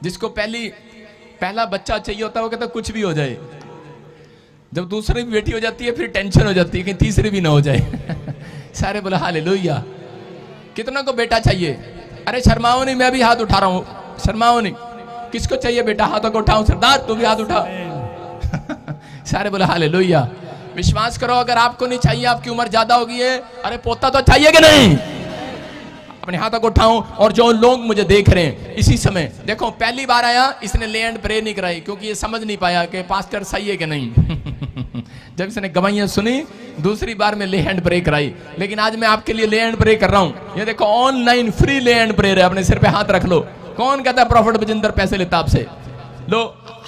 जिसको पहला बच्चा चाहिए होता है वो कहता कुछ भी हो जाए। जब दूसरी बेटी हो जाती है फिर टेंशन हो जाती है कि तीसरी भी ना हो जाए। सारे बोला हालेलुया। कितना को बेटा चाहिए? अरे शर्माओ नहीं, मैं भी हाथ उठा रहा हूं, शर्माओ नहीं। किसको चाहिए बेटा? हाथों को उठाओ। सरदार तू भी हाथ उठा। सारे बोला हालेलुया। विश्वास करो अगर आपको नहीं चाहिए, आपकी उम्र ज्यादा होगी है, अरे पोता तो चाहिए कि नहीं? अपने हाथों को उठाऊं। और जो लोग मुझे देख रहे हैं इसी समय, देखो पहली बार आया इसने ले हैंड प्रे नहीं कराई क्योंकि ये समझ नहीं पाया कि पास्टर सही है कि नहीं। जब इसने गवाहियां सुनी दूसरी बार में ले हैंड प्रे कराई। लेकिन आज मैं आपके लिए ले हैंड प्रे कर रहा हूं। ये देखो ऑनलाइन फ्री ले हैंड प्रे है। अपने सिर पे हाथ रख लो। कौन कहता है प्रॉफिट बजिंदर पैसे लेता आपसे? लो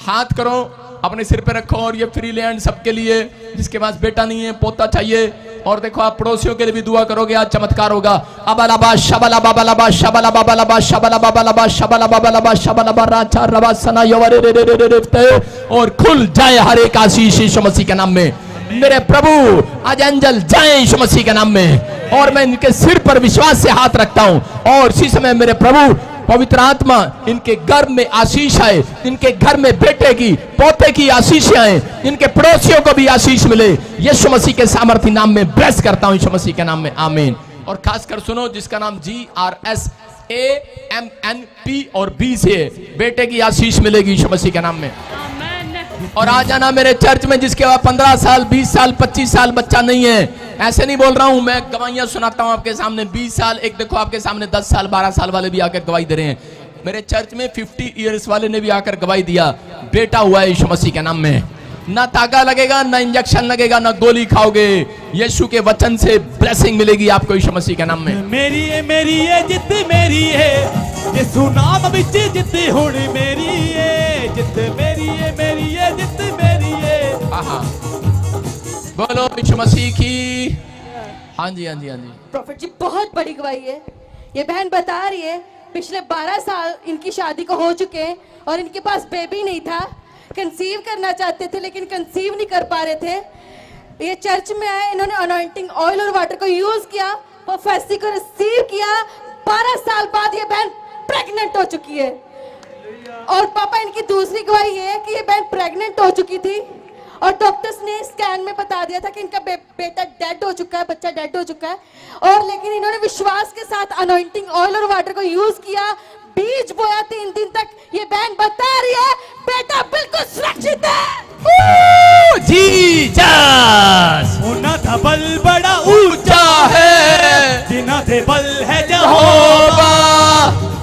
हाथ करो, अपने सिर पे रखो। और ये फ्री लैंड सबके लिए जिसके पास बेटा नहीं है, पोता चाहिए। और देखो आप पड़ोसियों के लिए भी दुआ करोगे, आज चमत्कार होगा। अबलाबा शबला बाबलाबा शबला बाबलाबा शबला बाबलाबा शबला बाबलाबा शबला राचा रवा सना यवरे रे रे रे रे। और खुल जाए हर एक आशीष यीशु मसीह के नाम में। मेरे प्रभु आज एंजल जाए यीशु मसीह के नाम में। और मैं इनके सिर पर विश्वास से हाथ रखता हूं और इसी समय मेरे प्रभु पवित्र आत्मा इनके घर में आशीष आए। इनके घर में बेटे की पोते की आशीष आए। इनके पड़ोसियों को भी आशीष मिले। यीशु मसीह के सामर्थ्य नाम में ब्लेस करता हूं यीशु मसीह के नाम में, आमीन। और खासकर सुनो जिसका नाम GRSAMNP और B से बेटे की आशीष मिलेगी यीशु मसीह के नाम में। और आ जाना मेरे चर्च में जिसके बाद 15 साल 20 साल 25 साल बच्चा नहीं है। ऐसे नहीं बोल रहा हूं, मैं गवाहियां सुनाता हूं आपके सामने। 20 साल, एक देखो आपके सामने 10 साल 12 साल वाले भी आकर गवाही दे रहे हैं। मेरे चर्च में 50 इयर्स वाले ने भी आकर गवाही दिया, बेटा हुआ है यीशु मसीह के नाम में। ना तागा लगेगा, ना इंजेक्शन लगेगा, ना गोली खाओगे। यीशु के वचन से ब्लेसिंग मिलेगी आपको यीशु मसीह के नाम में। मेरी है जित मेरी है, यीशु नाम विच जित हुण मेरी है। जित मेरी है जित मेरी है। आहा बोलो यीशु मसीह की। हाँ जी हाँ जी हाँ जी। प्रॉफिट जी बहुत बड़ी गवाही है। ये बहन बता रही है पिछले 12 साल इनकी शादी को हो चुके हैं और इनके पास बेबी नहीं था, कंसीव करना चाहते थे लेकिन कंसीव नहीं कर पा रहे थे। ये चर्च में आए, इन्होंने अनॉइंटिंग ऑयल और वाटर को यूज किया, प्रोफेसी को रिसीव किया। 12 साल बाद ये बहन प्रेग्नेंट हो चुकी है। और पापा इनकी दूसरी गवाही ये है कि ये बहन प्रेग्नेंट हो चुकी थी और डॉक्टर्स ने स्कैन में बता दिया था कि इनका बेटा डेड हो चुका है, बच्चा डेड हो चुका है। और लेकिन इन्होंने विश्वास के साथ अनॉइंटिंग ऑयल और वाटर को यूज किया, बीज बोया 3 दिन तक। ये बहन बता रही है बेटा बिल्कुल सुरक्षित है। जीसस उना धबल बड़ा ऊंचा है, जिना दे बल है यहोवा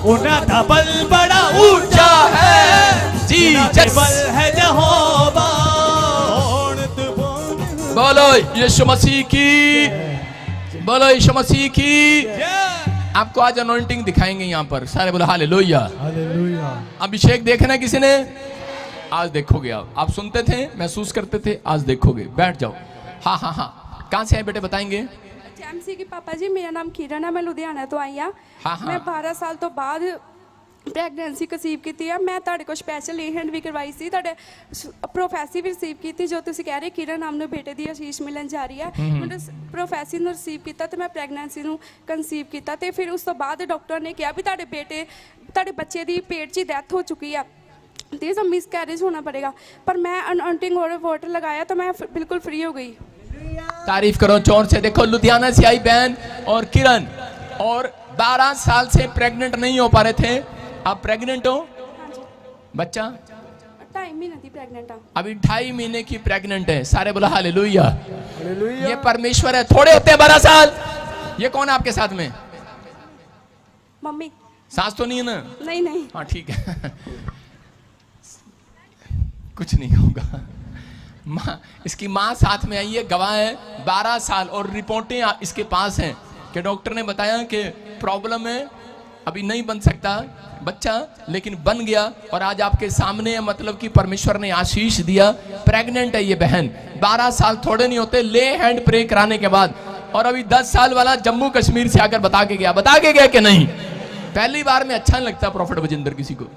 उना धबल बड़ा ऊंचा है। जीसस बल है यहोवा। बोलो यीशु मसीह की, बोलो यीशु मसीह की। आपको आज अनॉइंटिंग दिखाएंगे यहाँ पर, सारे बोलो हालेलुया। अभिषेक देखना किसी ने, आज देखोगे। आप सुनते थे, महसूस करते थे, आज देखोगे। बैठ जाओ। हाँ हाँ हाँ, कहाँ से आए बेटे बताएंगे? एमसी के पापा जी, मेरा नाम किरण है, मैं लुधियाना तो आई हाँ। हाँ हाँ। मैं 12 ਸਾਲ ਤੋਂ ਬਾਅਦ ਪ੍ਰੈਗਨੈਂਸੀ ਕਨਸੀਵ ਕੀਤੀ ਆ। ਮੈਂ ਤੁਹਾਡੇ ਕੋਲ ਸਪੈਸ਼ਲ ਹੈਂਡ ਵੀ ਕਰਵਾਈ ਸੀ, ਤੁਹਾਡੇ ਪ੍ਰੋਫੈਸੀ ਵੀ ਰਿਸੀਵ ਕੀਤੀ, ਜੋ ਤੁਸੀਂ ਕਹਿ ਰਹੇ ਕਿਰਨ ਨਾਮ ਨੂੰ ਬੇਟੇ ਦੀ ਆਸ਼ੀਸ਼ ਮਿਲਣ ਜਾ ਰਹੀ ਹੈ। ਮੈਂ ਪ੍ਰੋਫੈਸੀ ਨੂੰ ਰਿਸੀਵ ਕੀਤਾ ਤੇ ਮੈਂ ਪ੍ਰੈਗਨੈਂਸੀ ਨੂੰ ਕਨਸੀਵ ਕੀਤਾ ਤੇ ਫਿਰ ਉਸ ਤੋਂ ਬਾਅਦ ਡਾਕਟਰ ਨੇ ਕਿਹਾ ਵੀ ਤੁਹਾਡੇ ਬੱਚੇ ਦੀ ਪੇਟ 'ਚ ਡੈਥ ਹੋ ਚੁੱਕੀ ਆ, ਤੇ ਸਭ मिसकैरेज होना पड़ेगा। पर मैं अनऑइंटिंग वाटर लगाया तो मैं बिल्कुल फ्री हो गई। तारीफ करो जोर से। देखो लुधियाना से आई बहन और किरण, और 12 साल से प्रेग्नेंट नहीं हो पा रहे थे, आप प्रेग्नेंट हो? बच्चा 2.5 महीने थी प्रेग्नेंट। अभी 2.5 महीने की प्रेग्नेंट है। सारे बोला हालेलुया। ये परमेश्वर है। थोड़े होते हैं 12 साल। ये कौन है आपके साथ में? मम्मी। सास तो नहीं है ना? नहीं नहीं। हाँ ठीक है। कुछ नहीं होगा। माँ, इसकी माँ साथ में आई है, गवाह है। 12 साल और रिपोर्टें इसके पास हैं कि डॉक्टर ने बताया कि प्रॉब्लम है, अभी नहीं बन सकता बच्चा, लेकिन बन गया और आज आपके सामने है। मतलब कि परमेश्वर ने आशीष दिया, प्रेग्नेंट है ये बहन। 12 साल थोड़े नहीं होते ले हैंड प्रे कराने के बाद। और अभी 10 साल वाला जम्मू कश्मीर से आकर बता के गया कि नहीं। पहली बार में अच्छा नहीं लगता प्रॉफिट बजिंदर किसी को,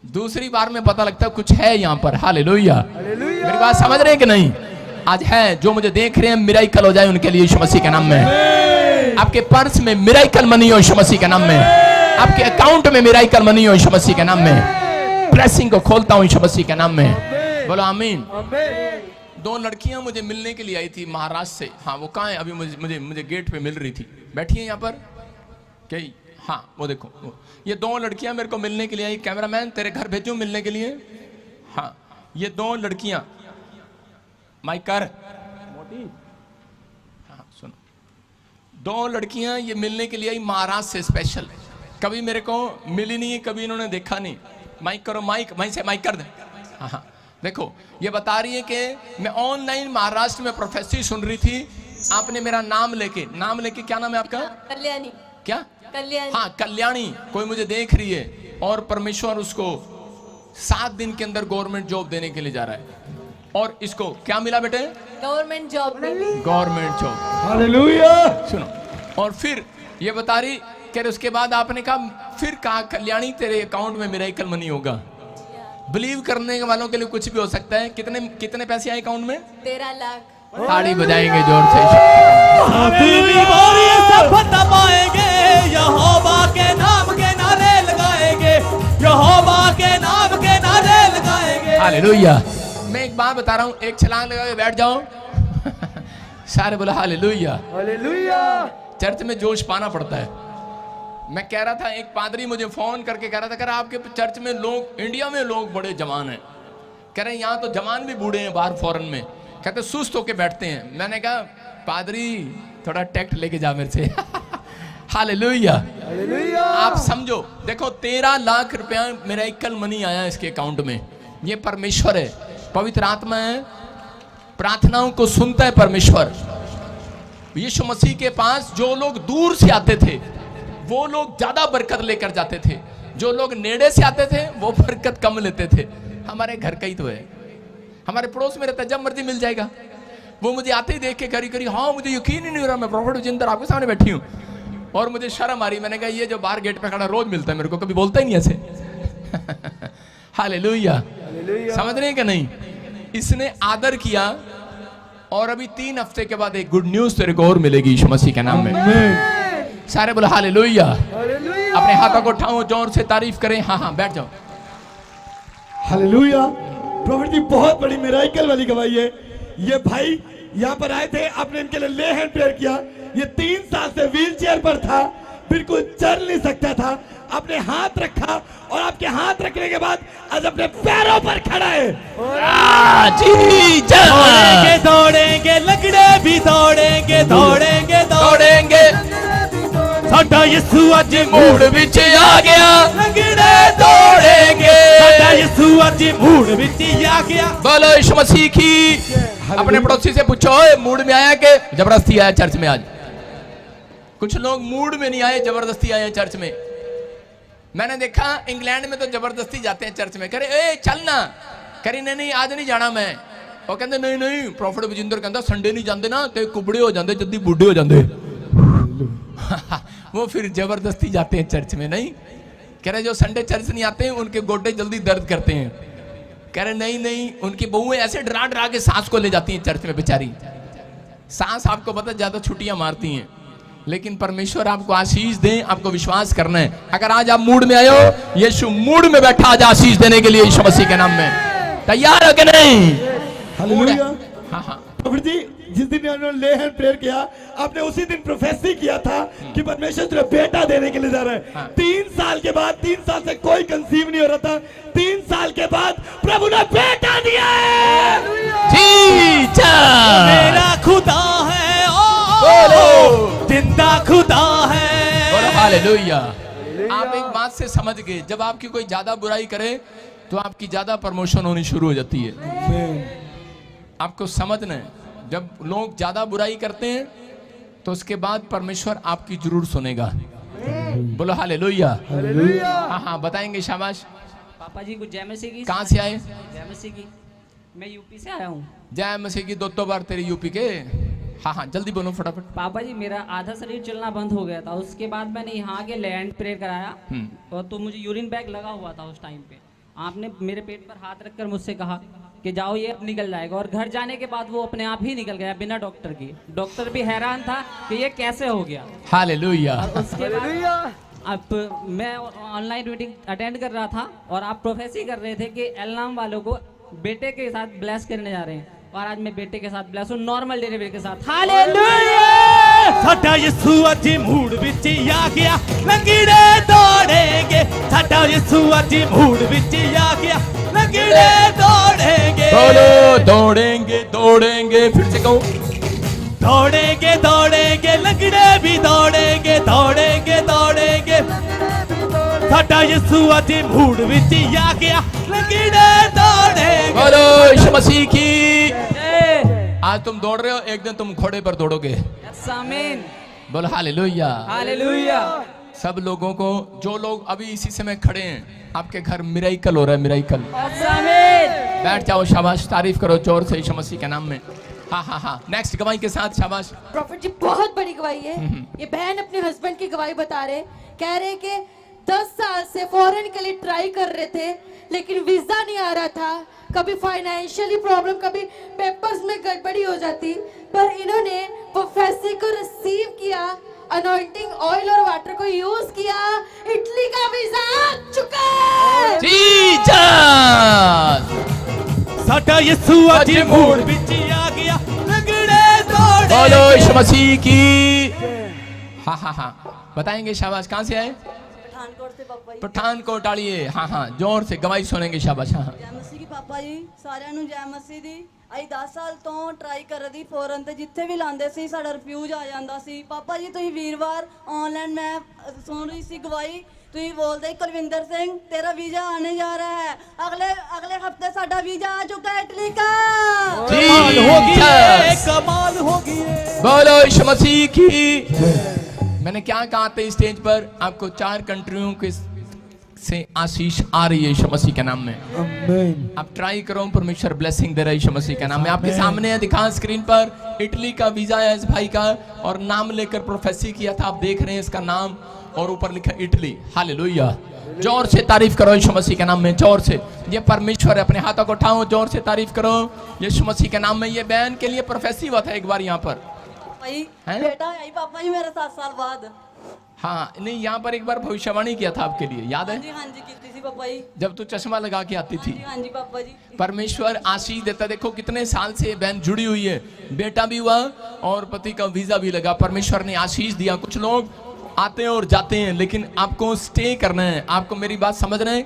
दूसरी बार में पता लगता कुछ है यहाँ पर। हालेलुया। मेरी बात समझ रहे हैं कि नहीं? आज है जो मुझे देख रहे हैं, मिराइकल हो जाए उनके लिए यीशु मसीह के नाम में। आपके पर्स में मिराइकल मनी हो यीशु मसीह के नाम में। आपके अकाउंट में मिराइकल मनी हो यीशु मसीह के नाम में। ब्लेसिंग को खोलता हूँ यीशु मसीह के नाम में। बोलो आमीन। 2 लड़कियां मुझे मिलने के लिए आई थी महाराष्ट्र से। हाँ वो कहाँ है? अभी मुझे गेट पे मिल रही थी, बैठी है यहाँ पर क्या? हाँ वो देखो, ये 2 लड़कियां मेरे को मिलने के लिए आई। कैमरामैन तेरे घर भेजूं मिलने के लिए? हाँ ये 2 लड़कियां, माइक कर मोटी। हाँ सुनो, 2 लड़कियां ये मिलने के लिए आई महाराष्ट्र से स्पेशल। कभी मेरे को मिली नहीं, कभी इन्होंने देखा नहीं। माइक करो, माइक वहीं से माइक कर दे। हाँ हाँ देखो, ये बता रही है कि मैं ऑनलाइन महाराष्ट्र में प्रोफेसरी सुन रही थी। आपने मेरा नाम लेके क्या नाम है आपका? कल्याणी। क्या? कल्याणी। हाँ कल्याणी। कोई मुझे देख रही है और परमेश्वर उसको 7 दिन के अंदर गवर्नमेंट जॉब देने के लिए जा रहा है। और इसको क्या मिला बेटे? Government job. Government job. Hallelujah. सुनो, और फिर ये बता रही कि उसके बाद आपने कहा, फिर कहा कल्याणी तेरे अकाउंट में मिराइकल मनी होगा। बिलीव करने वालों के लिए कुछ भी हो सकता है। कितने पैसे आए अकाउंट में? 13 लाख। ताड़ी बजाएंगे जोर से। सब दबाएंगे, यहोवा के नाम के नारे लगाएंगे, यहोवा के नाम के नारे लगाएंगे। हालेलुया। मैं एक बात बता रहा हूँ, एक छलांग लगा के बैठ जाओ। सारे बोला हालेलुया। हालेलुया। चर्च में जोश पाना पड़ता है। मैं कह रहा था, एक पादरी मुझे फोन करके कह रहा था, कह रहा आपके चर्च में लोग, इंडिया में लोग बड़े जवान हैं। कह रहे यहाँ तो जवान भी बूढ़े हैं बाहर फॉरेन में, कहते सुस्त होके बैठते हैं। मैंने कहा पादरी थोड़ा टैक्ट लेके जा मेरे से। हालेलुया। आप समझो, देखो 13 लाख रुपया मिराइकल मनी आया इसके अकाउंट में। ये परमेश्वर है, पवित्र आत्मा है, प्रार्थनाओं को सुनता है परमेश्वर। यीशु मसीह के पास जो लोग दूर से आते थे वो लोग ज्यादा बरकत लेकर जाते थे, जो लोग नेड़े से आते थे वो बरकत कम लेते थे। हमारे घर का ही तो है, हमारे पड़ोस में रहता है, जब मर्जी मिल जाएगा। वो मुझे आते ही देख के करी हाँ मुझे यकीन ही नहीं हो रहा, मैं प्रॉफिट विजेंदर आपके सामने बैठी हूँ। और मुझे शर्म आ रही, मैंने कहा ये जो बाहर गेट पे खड़ा रोज मिलता है मेरे को, कभी बोलता ही नहीं ऐसे। हालेलुया, समझ रहे हैं कि नहीं? इसने आदर किया और अभी 3 हफ्ते के बाद एक गुड न्यूज तेरे को और मिलेगी यीशु मसीह के नाम में। सारे बोलो हालेलुया। अपने हाथों को उठाओ, जोर से तारीफ करें। हाँ हाँ बैठ जाओ। हालेलुया। प्रॉफिट जी बहुत बड़ी मिराकल वाली गवाही है। ये भाई यहाँ पर आए थे, आपने इनके लिए ले हैंड प्रेयर किया। ये 3 साल से व्हील चेयर पर था, बिल्कुल चल नहीं सकता था। आपने हाथ रखा और आपके हाथ रखने के बाद आज अपने पैरों पर खड़ा है। जी दौड़ेंगे दौड़ेंगे लंगड़े भी दौड़ेंगे, दौड़ेंगे दौड़ेंगे, साडा यीशु अज मूड विच आ गया। लंगड़े दौड़ेंगे, साडा यीशु अज मूड विच आ गया। बोलो यीशु मसीह की। अपने पड़ोसी से पूछो, मूड में आया कि जबरदस्ती आया चर्च में? आज कुछ लोग मूड में नहीं आए, जबरदस्ती आए चर्च में। मैंने देखा इंग्लैंड में तो जबरदस्ती जाते हैं चर्च में, करे ए चलना, करी नहीं आज नहीं जाना मैं। वो कहते नहीं नहीं, प्रॉफिट बजिंदर कहता संडे नहीं जाते ना तो कुबड़े हो जाते, जल्दी बूढ़े हो जाते। वो फिर जबरदस्ती जाते हैं चर्च में। नहीं कह रहे जो संडे चर्च नहीं आते हैं उनके गोडे जल्दी दर्द करते हैं। कह रहे नहीं नहीं, उनकी बहुएं ऐसे डरा डरा के सांस को ले जाती हैं चर्च में बेचारी। सांस आपको पता ज्यादा छुट्टियां मारती हैं, लेकिन परमेश्वर आपको आशीष दें, आपको विश्वास करना है। अगर आज आप मूड में आए हो, यीशु मूड में बैठा आज आशीष देने के लिए यीशु मसीह के नाम में। तैयार हो कि नहीं? हालेलुया। हाँ हाँ प्रॉफिट जी जिस दिन उन्होंने ले हैंड प्रेयर किया, आपने उसी दिन प्रोफेसी किया था कि परमेश्वर तुझे बेटा देने के लिए जा रहा है। हाँ। 3 साल के बाद, 3 साल से कोई कंसीव नहीं हो रहा था, 3 साल के बाद प्रभु ने बेटा दिया है। मेरा खुदा है, बोलो जिंदा खुदा है। बोलो हालेलुया। आप एक बात से समझ गए, जब आपकी कोई ज्यादा बुराई करे तो आपकी ज्यादा प्रमोशन होनी शुरू हो जाती है। आपको समझना है, जब लोग ज्यादा बुराई करते हैं तो उसके बाद परमेश्वर आपकी जरूर सुनेगा। बोलो हालेलुया। हाँ हाँ बताएंगे, शाबाश। पापा जी कुछ जय मसीह की। कहाँ से आए? जय मसीह की, मैं यूपी से आया हूँ। जय मसीह की। 2 बार तेरे यूपी के। हाँ हाँ जल्दी बोलो फटाफट। पापा जी मेरा आधा शरीर चलना बंद हो गया था, उसके बाद मैंने यहाँ के लैंड प्रेयर कराया और तो मुझे यूरिन बैग लगा हुआ था उस टाइम पे। आपने मेरे पेट पर हाथ रखकर मुझसे कहा कि जाओ ये अब निकल जाएगा, और घर जाने के बाद वो अपने आप ही निकल गया बिना डॉक्टर के। डॉक्टर भी हैरान था कि ये कैसे हो गया। हालेलुया। और उसके बाद अब मैं ऑनलाइन मीटिंग अटेंड कर रहा था और आप प्रोफेसी कर रहे थे कि एलनाम वालों को बेटे के साथ ब्लेस करने जा रहे हैं, और आज मैं बेटे के साथ ब्लेस हूं, नॉर्मल डिलीवरी के साथ। हालेलुया। साडा यीशु अज मूड विच आ गया, लंगड़े दौड़ेंगे। साडा यीशु अज मूड विच आ गया, लंगड़े दौड़ेंगे। बोलो दौड़ेंगे दौड़ेंगे, फिर से कहो। दौड़ेंगे दौड़ेंगे लंगड़े भी दौड़ेंगे, दौड़ेंगे दौड़ेंगे। साडा यीशु अज मूड विच आ गया, लंगड़े दौड़ेंगे। बोलो यीशु मसीह की। आज तुम दौड़ रहे हो, एक दिन तुम घोड़े पर दौड़ोगे। आमीन। बोलो हालेलुया। हालेलुया। सब लोगों को, जो लोग अभी इसी समय खड़े हैं, आपके घर मिराइकल हो रहा है, मिराइकल। आमीन। बैठ जाओ, शाबाश, तारीफ करो जोर से यीशु मसीह के नाम में। हाँ हाँ हाँ नेक्स्ट गवाही के साथ, शाबाश। प्रॉफिट जी बहुत बड़ी गवाही है। ये बहन अपने हस्बैंड की गवाही बता रहे, कह रहे कि 10 साल से फॉरेन के लिए ट्राई कर रहे थे, लेकिन वीजा नहीं आ रहा था। कभी फाइनेंशियली प्रॉब्लम, कभी पेपर्स में गड़बड़ी हो जाती, पर इन्होंने प्रोफेसी को रिसीव किया, अनॉइंटिंग ऑयल और वाटर को यूज किया, इटली का वीजा आ चुका है। साडा यीशु अज मूड विच आ गया, लंगड़े दौड़ेंगे। बोलो यीशु मसीह की। हाँ हाँ हाँ बताएंगे, शाबाश। कहाँ से आए? पठानकोट से पापा जी। पठानकोट आलिए। हाँ हाँ जोर से गवाही सुनेंगे, शाबाश। हाँ जय मसीह की पापा जी, ਸਾਰਿਆਂ ਨੂੰ ਜੈ ਮਸੀਹ ਦੀ। ਅਸੀਂ 10 ਸਾਲ ਤੋਂ ਟਰਾਈ ਕਰ ਰਹੀ ਫੋਰਨ ਤੇ ਜਿੱਥੇ ਵੀ ਲਾਉਂਦੇ ਸੀ ਸਾਡਾ ਰਿਫਿਊਜ ਆ ਜਾਂਦਾ ਸੀ। ਪਾਪਾ ਜੀ ਤੁਸੀਂ ਵੀਰਵਾਰ ਆਨਲਾਈਨ ਮੈਂ ਸੁਣ ਰਹੀ ਸੀ ਗਵਾਹੀ, ਤੁਸੀਂ ਬੋਲਦੇ ਕੁਲਵਿੰਦਰ ਸਿੰਘ ਤੇਰਾ ਵੀਜ਼ਾ ਆने जा रहा है, अगले हफ्ते साडा वीजा आ चुका है इटली का। कमाल हो गई है, कमाल हो गई है। बोलो यीशु मसीह की। मैंने क्या कहा था स्टेज पर, आपको 4 कंट्रियों के से आशीष आ रही है यीशु मसीह के नाम में। आप ट्राई करो, परमेश्वर ब्लेसिंग दे रहा है यीशु मसीह के नाम में। आपके सामने है, दिखा स्क्रीन पर, इटली का वीजा है इस भाई का, और नाम लेकर प्रोफेसी किया था, आप देख रहे हैं इसका नाम, और ऊपर लिखा इटली। हालेलुया, जोर से तारीफ करो यीशु मसीह के नाम में, जोर से। ये परमेश्वर है, अपने हाथों को उठाओ, जोर से तारीफ करो यीशु मसीह के नाम में। ये बहन के लिए प्रोफेसी हुआ था एक बार यहाँ पर, बेटा आई पापा जी मेरे 7 साल बाद। हाँ नहीं, यहाँ पर एक बार भविष्यवाणी किया था आपके लिए, याद है? हाँ जी की थी पापा जी, जब तू चश्मा लगा के आती थी। हाँ जी पापा जी। परमेश्वर आशीष देता। देखो कितने साल से बहन जुड़ी हुई है, बेटा भी हुआ और पति का वीजा भी लगा, परमेश्वर ने आशीष दिया। कुछ लोग आते हैं और जाते हैं, लेकिन आपको स्टे करना है। आपको मेरी बात समझ रहे हैं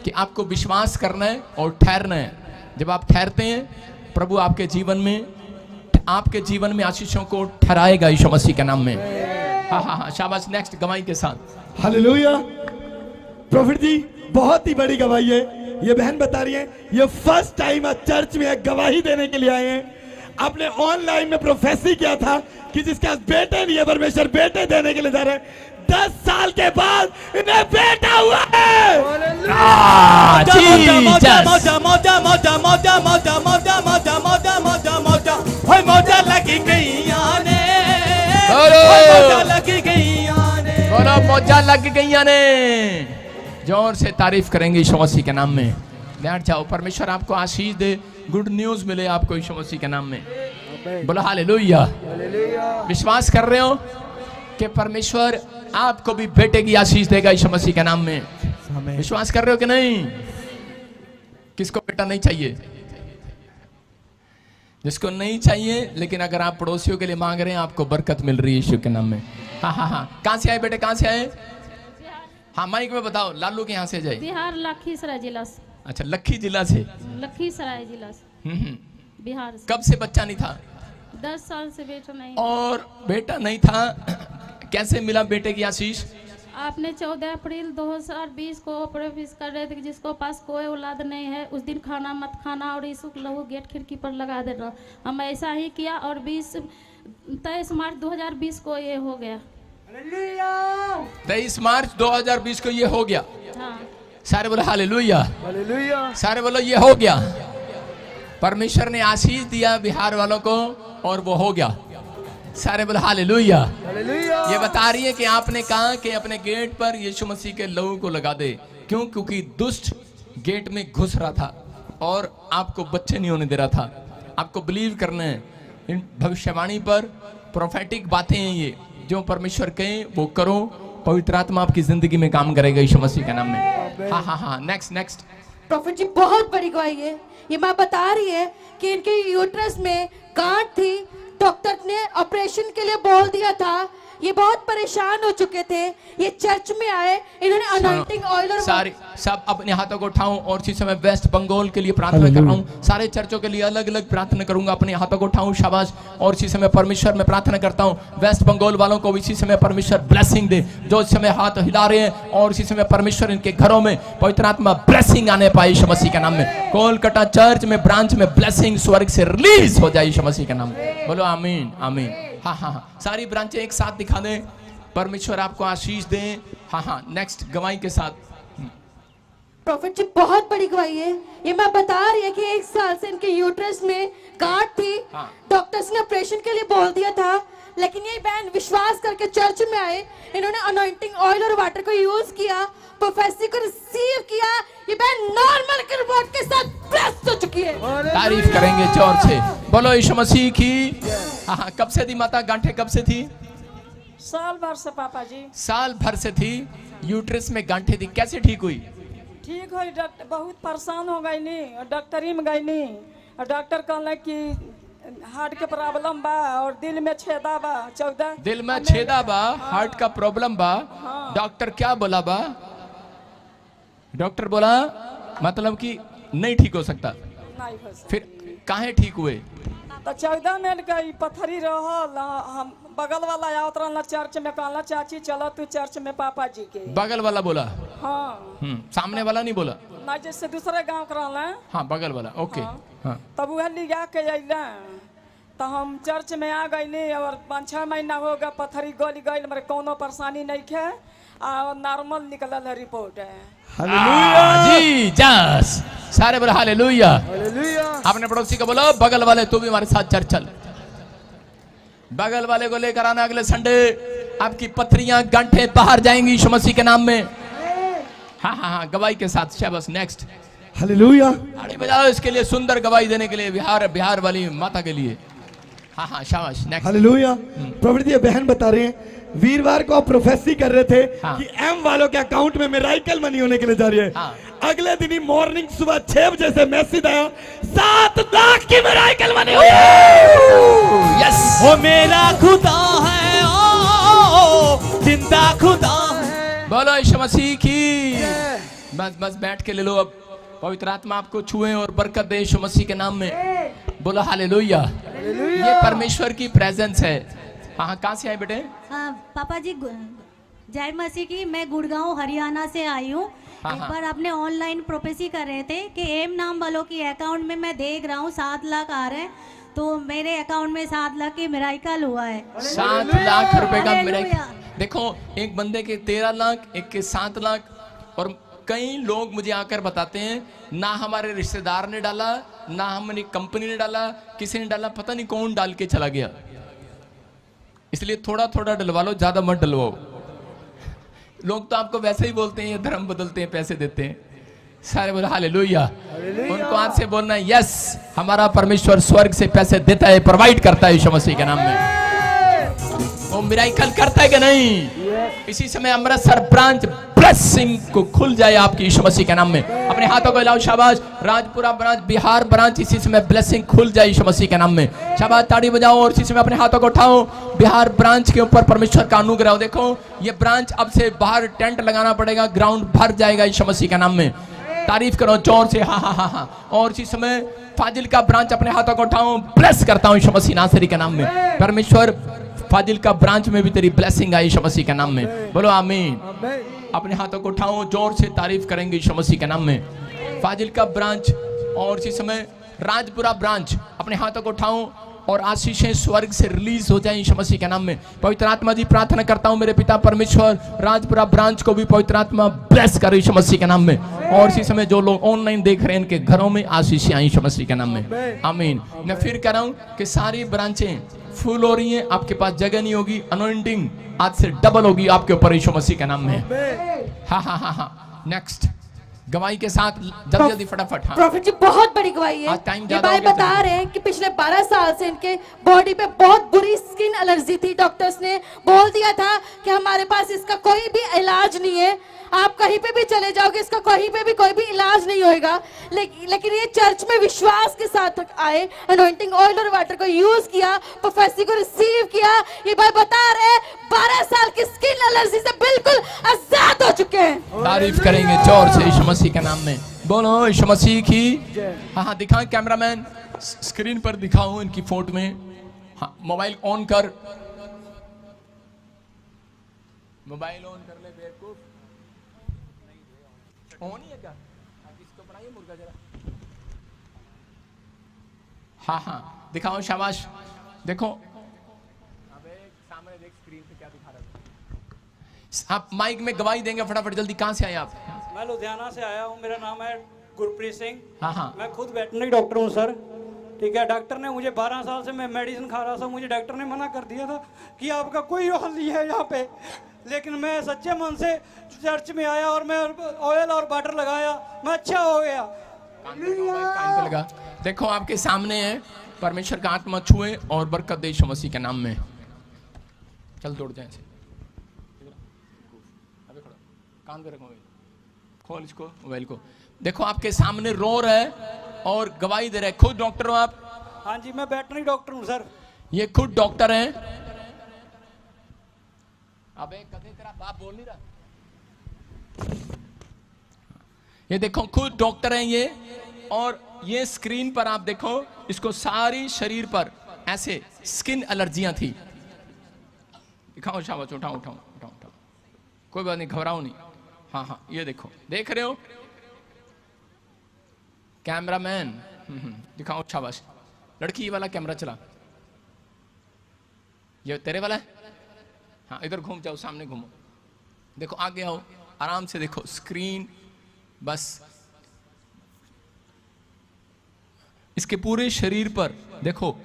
कि आपको विश्वास करना है और ठहरना है। जब आप ठहरते हैं, प्रभु आपके जीवन में आशीषों को ठहराएगा यीशु मसीह के नाम में। हाँ हाँ हाँ, शाबाश। नेक्स्ट गवाही के साथ। हालेलुया। प्रॉफिट जी बहुत ही बड़ी गवाही है। ये बहन बता रही है, ये फर्स्ट टाइम आज चर्च में गवाही देने के लिए आए हैं। आपने ऑनलाइन में प्रोफेसी किया था कि जिसका बेटे नहीं है, परमेश्वर बेटे देने के लिए जा रहे हैं। 10 साल के बाद इन्हें बेटा हुआ है। मोजा लगी गई आने, बोलो मौजा लग गई ने। जोर से तारीफ करेंगे यीशु मसीह के नाम में। बैठ जाओ, परमेश्वर आपको आशीष दे, गुड न्यूज मिले आपको यीशु मसीह के नाम में। बोलो हालेलुया। विश्वास कर रहे हो कि परमेश्वर आपको भी बेटे की आशीष देगा यीशु मसीह के नाम में? विश्वास कर रहे हो कि नहीं? किसको बेटा नहीं चाहिए? जिसको नहीं चाहिए, लेकिन अगर आप पड़ोसियों के लिए मांग रहे हैं, आपको बरकत मिल रही है यीशु के नाम में। हाँ हाँ हाँ, कहाँ से आए बेटे, कहाँ से आए? हाँ माइक में बताओ, लालू के यहाँ से जाए। बिहार लखीसराय जिला से। अच्छा, लखी जिला से। लखीसराय जिला से बिहार से। कब से बच्चा नहीं था? 10 साल से बेटा नहीं। और बेटा नहीं था, कैसे मिला बेटे की आशीष? आपने 14 अप्रैल 2020 को प्रवेश कर रहे थे कि जिसको पास कोई औलाद नहीं है उस दिन खाना मत खाना और यीशु का लहू गेट खिड़की पर लगा देना। हम ऐसा ही किया और 23 मार्च 2020 को ये हो गया। 23 मार्च 2020 को ये हो गया। हाँ। सारे बोलो हालेलुया, सारे बोलो ये हो गया। परमेश्वर ने आशीष दिया बिहार वालों को और वो हो गया। सारे बोलो हालेलुया। ये बता रही है कि आपने कहा कि अपने गेट पर यीशु मसीह के लहू को लगा दे। क्यों? क्योंकि दुष्ट गेट में घुस रहा था और आपको बच्चे नहीं होने दे रहा था। आपको बिलीव करना है इन भविष्यवाणी पर, प्रोफेटिक बातें हैं ये, जो परमेश्वर कहे वो करो। पवित्र आत्मा आपकी जिंदगी में काम करेगा यीशु मसीह के नाम में। हाँ हाँ हाँ, नेक्स्ट। प्रॉफिट जी बहुत बड़ी गवाही है। ये माँ बता रही है कि इनके यूट्रस में गांठ थी, डॉक्टर ने ऑपरेशन के लिए बोल दिया था। ये बहुत परेशान हो चुके थे। ये चर्च में आए, इन्होंने अनॉइंटिंग ऑयल और सारे सब अपने हाथों को उठाऊं और इसी समय वेस्ट बंगाल के लिए प्रार्थना कर रहा हूं। सारे चर्चों के लिए अलग अलग प्रार्थना करूंगा। अपने हाथों को उठाऊं, शाबाश। और इसी समय परमेश्वर में प्रार्थना करता हूं वेस्ट बंगाल वालों को इसी समय परमेश्वर ब्लेसिंग दे, जो इस समय हाथ हिला रहे हैं। और इसी समय परमेश्वर इनके घरों में पवित्र आत्मा ब्लेसिंग आने पाए यीशु मसीह के नाम में। कोलकाता चर्च में ब्रांच में ब्लेसिंग स्वर्ग से रिलीज हो जाए यीशु मसीह के नाम में। बोलो आमीन आमीन। हाँ हाँ हाँ, सारी ब्रांचें एक साथ दिखा दें। परमेश्वर आपको आशीष दे। हाँ हाँ, नेक्स्ट गवाही के साथ। प्रॉफिट जी बहुत बड़ी गवाही है। ये मैं बता रही है कि 1 साल से इनके यूट्रस में गांठ थी। हाँ। डॉक्टर्स ने ऑपरेशन के लिए बोल दिया था, लेकिन ये बहन विश्वास करके चर्च में आए। इन्होंने अनॉइंटिंग ऑयल और वाटर को यूज किया, प्रोफेसी को रिसीव किया। ये बहन नॉर्मल रिपोर्ट के साथ ब्लेस्ड हो चुकी है। तारीफ करेंगे जोर से। बोलो यीशु मसीह की। हाँ हाँ, कब से थी माता गांठें, कब से थी? साल भर से पापा जी। साल भर से थी यूट्रस में गांठें थी। कैसे ठीक हुई? ठीक हुई, डॉक्टर बहुत परेशान हो गई नी, डॉक्टरी में गई नी, और डॉक्टर कहले कि हार्ट के प्रॉब्लम बा और दिल में छेदा बा। 14 दिल में छेदा बा, हार्ट का प्रॉब्लम बा। हाँ। डॉक्टर क्या बोला बा? डॉक्टर बोला मतलब कि नहीं ठीक हो सकता। नहीं हो सकता। फिर काहे ठीक हुए? तो 14 में गई पत्थरी रहल। हम बगल वाला आवत रहल चर्च में, कहला चाची चलो तू चर्च में पापा जी के। बगल वाला बोला? हाँ। सामने वाला नहीं बोला? ना, जैसे दूसरे गांव के रहल। हाँ, बगल वाला। ओके। हाँ। तब वह लिया के अइला तो हम चर्च में आ गई और 5-6 महीना हो गया, पत्थरी गली गई, मेरे कोनो परेशानी नहीं है और नॉर्मल निकलल है रिपोर्ट है। जी जस सारे बोले हालेलुया। अपने पड़ोसी को बोलो बगल वाले तू भी हमारे साथ चर्च चल। बगल वाले को लेकर आना अगले संडे, आपकी पत्थरियां गांठे बाहर जाएंगी यीशु मसीह के नाम में। हाँ हाँ हाँ गवाही के साथ। शाबाश नेक्स्ट। हालेलुया। ताली बजाओ इसके लिए, सुंदर गवाही देने के लिए, बिहार वाली माता के लिए। हाँ हाँ शाबाश नेक्स्ट। हालेलुया। प्रॉफिट जी बहन बता रहे हैं वीरवार को आप प्रोफेसी कर रहे थे कि एम वालों के अकाउंट में मिराकल मनी होने के लिए जा रही है। अगले दिन ही मॉर्निंग सुबह 6 बजे से मैसेज आया 7 लाख की मिराकल मनी हुई। यस वो मेरा खुदा है, ओ जिंदा खुदा है। बोलो यीशु मसीह की। बस बैठ के ले लो। अब पवित्र आत्मा आपको छुए और बरकत दे यीशु मसीह के नाम में। बोलो हालेलुया। ये परमेश्वर की प्रेजेंस है। हाँ कहाँ से आए बेटे? पापा जी जय मसीह की। मैं गुड़गांव हरियाणा से आई हूँ। एक बार आपने ऑनलाइन प्रोफेसी कर रहे थे कि एम नाम वालों की अकाउंट में मैं देख रहा हूँ 7 लाख आ रहे हैं, तो मेरे अकाउंट में 7 लाख की मिराकल हुआ है। 7 लाख रुपए का मिराकल। देखो एक बंदे के 13 लाख, एक के 7 लाख। और कई लोग मुझे आकर बताते हैं ना हमारे रिश्तेदार ने डाला, ना हमारी कंपनी ने डाला, किसी ने डाला, पता नहीं कौन डाल के चला गया। इसलिए थोड़ा थोड़ा डलवा लो, ज्यादा मत डलवाओ। लोग तो आपको वैसे ही बोलते हैं, ये धर्म बदलते हैं, पैसे देते हैं। सारे बोलो हालेलुया। उनको आपसे बोलना है यस हमारा परमेश्वर स्वर्ग से पैसे देता है, प्रोवाइड करता है यीशु मसीह के नाम में। वो मिराकल करता है कि नहीं? इसी समय अमृतसर ब्रांच ब्लेसिंग को खुल जाए आपकी यीशु मसीह के नाम में। अपने हाथों को हिलाओ शाबाश। राजपुरा ब्रांच, बिहार ब्रांच, इसी समय ब्लेसिंग खुल जाए यीशु मसीह के नाम में। शाबाश ताड़ी बजाओ और इसी समय अपने हाथों को उठाओ। बिहार ब्रांच के ऊपर परमेश्वर का अनुग्रह। देखो ये ब्रांच अब से बाहर टेंट लगाना पड़ेगा, ग्राउंड भर जाएगा यीशु मसीह के नाम में। तारीफ करो जोर से हाँ हाँ हाँ हाँ। और इसी समय फाजिल का ब्रांच अपने हाथों को उठाओ, ब्लेस करता हूँ यीशु मसीह नासरी के नाम में। परमेश्वर फाजिल का ब्रांच में भी तेरी ब्लेसिंग आई यीशु मसीह के नाम में। बोलो आमीन। अपने हाथों को उठाओ, जोर से तारीफ करेंगे यीशु मसीह के नाम में। फाजिल का ब्रांच और इसी समय राजपुरा ब्रांच अपने हाथों को उठाओ और आशीषें स्वर्ग से रिलीज हो जाए यीशु मसीह के नाम में। पवित्र आत्मा जी प्रार्थना करता हूं मेरे पिता परमेश्वर राजपुरा ब्रांच को भी पवित्र आत्मा ब्लेस करे यीशु मसीह के नाम में। और इसी समय जो लोग ऑनलाइन देख रहे हैं इनके घरों में आशीषें आई यीशु मसीह के नाम में। आमीन। मैं फिर कह रहा हूं कि सारी ब्रांचें फुल हो रही हैं, आपके पास जगह नहीं होगी, अनॉइंटिंग आज से डबल होगी आपके ऊपर यीशु मसीह के नाम में। हाँ हाँ हाँ हाँ नेक्स्ट गवाही के साथ जल्दी जल्दी फटाफट। हाँ प्रॉफिट जी बहुत बड़ी गवाही है। ये भाई बता रहे हैं कि पिछले 12 साल से इनके बॉडी पे बहुत बुरी स्किन एलर्जी थी। डॉक्टर्स ने बोल दिया था कि हमारे पास इसका कोई भी इलाज नहीं है, आप कहीं पे भी चले जाओगे इसका कहीं पे भी कोई भी इलाज नहीं होएगा। लेकिन ये चर्च में विश्वास के साथ आए, अनॉइंटिंग ऑयल और वाटर को यूज किया, प्रोफेसी को रिसीव किया। ये भाई बता रहे हैं 12 साल की स्किन एलर्जी से बिल्कुल आजाद हो चुके हैं। तारीफ करेंगे जोर से यीशु मसीह के नाम में। बोलो यीशु मसीह की। हाँ हाँ दिखाएं कैमरामैन, स्क्रीन पर दिखाओ इनकी फोटो में। हाँ मोबाइल ऑन कर, मोबाइल ऑन कर ले बेवकूफ। ऑन ही है क्या? इसको बनाइए मुर्गा जरा। हाँ हाँ दिखाओ शाबाश। देखो अबे सामने देख स्क्रीन पे क्या दिखा रहा है। आप माइक में गवाही देंगे फटाफट जल्दी। कहाँ से आए आप? मैं लुधियाना से आया हूँ, मेरा नाम है गुरप्रीत सिंह। हाँ हाँ मैं खुद वेटनरी डॉक्टर हूँ सर। ठीक है, डॉक्टर ने मुझे 12 साल से मैं मेडिसिन खा रहा था, मुझे डॉक्टर ने मना कर दिया था कि आपका कोई हल नहीं है यहाँ पे। लेकिन मैं सच्चे मन से चर्च में आया और मैं ऑयल और वाटर लगाया, मैं अच्छा हो गया। कान पे लगा। देखो आपके सामने है, परमेश्वर का आत्मा छुए और बरकत दे यीशु मसीह के नाम में। चल दौड़ जाए ऐसे। अबे खड़ा, कान पे रखो मोबाइल, खोल इसको मोबाइल को। देखो आपके सामने रो रहा है और गवाही दे रहा है। खुद डॉक्टर हो आप? हाँ जी मैं वेटनरी डॉक्टर हूँ सर। ये खुद डॉक्टर हैं। अबे कभी तेरा बाप बोल नहीं रहा। ये देखो खुद डॉक्टर हैं ये। और ये स्क्रीन पर आप देखो, इसको सारी शरीर पर ऐसे स्किन एलर्जियां थी। दिखाओ शाबाश, उठाओ उठाओ उठाओ उठाओ, कोई बात नहीं, घबराओ नहीं। हाँ हाँ ये देखो, देख रहे हो कैमरामैन? दिखाओ शाबाश। लड़की वाला कैमरा चला। ये तेरे वाला है? हाँ, इधर घूम जाओ, सामने घूमो, देखो आगे आओ, आराम से देखो स्क्रीन, बस इसके पूरे शरीर पर देखो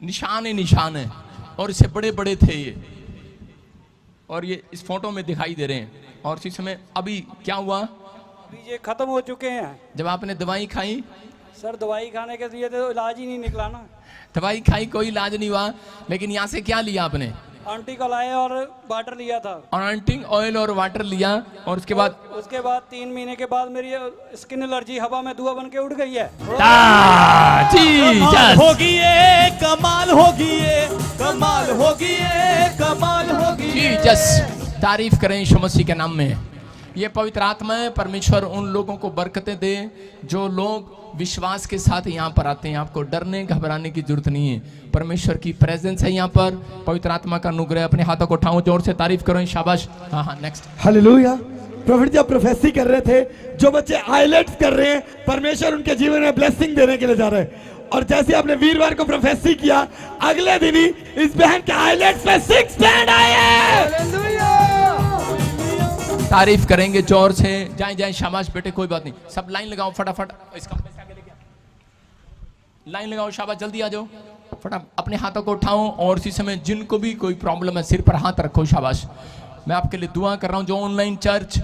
निशान ही निशान है, और इससे बड़े बड़े थे ये, और ये इस फोटो में दिखाई दे रहे हैं। और इस समय अभी क्या हुआ? अभी ये खत्म हो चुके हैं। जब आपने दवाई खाई? सर दवाई खाने के लिए तो इलाज ही नहीं निकला ना। दवाई खाई, कोई इलाज नहीं हुआ, लेकिन यहाँ से क्या लिया आपने? आंटी को लाया और वाटर लिया था, और आंटी ऑयल और वाटर लिया, और उसके बाद 3 महीने के बाद मेरी स्किन एलर्जी हवा में धुआं बन के उड़ गई है। कमाल होगी ये, कमाल होगी ये, कमाल होगी ये, कमाल होगी ये। जस तारीफ करें यीशु मसीह के नाम में। ये पवित्र आत्मा है, परमेश्वर उन लोगों को बरकतें दे जो लोग विश्वास के साथ यहाँ पर आते हैं। आपको डरने घबराने की जरूरत नहीं है, परमेश्वर की प्रेजेंस है यहाँ पर, पवित्र आत्मा का अनुग्रह। अपने हाथों को उठाओ, जोर से तारीफ करो, शाबाश। हाँ हाँ, नेक्स्ट। हालेलुया। प्रॉफिट जब प्रोफेसी कर रहे थे, जो बच्चे आइलेट्स कर रहे हैं, परमेश्वर उनके जीवन में ब्लेसिंग देने के लिए जा रहे हैं। और जैसे आपने वीरवार को प्रोफेसी किया, अगले दिन ही इस बहन के आइलेट्स में 6 बैंड आए। तारीफ करेंगे जोर से। जाए जाए, शाबाश बेटे, कोई बात नहीं। सब लाइन लगाओ फटाफट, इसका लाइन लगाओ, शाबाश, जल्दी आ जाओ फटाफट। अपने हाथों को उठाओ, और इसी समय जिनको भी कोई प्रॉब्लम है सिर पर हाथ रखो, शाबाश। मैं आपके लिए दुआ कर रहा हूं, जो ऑनलाइन चर्च,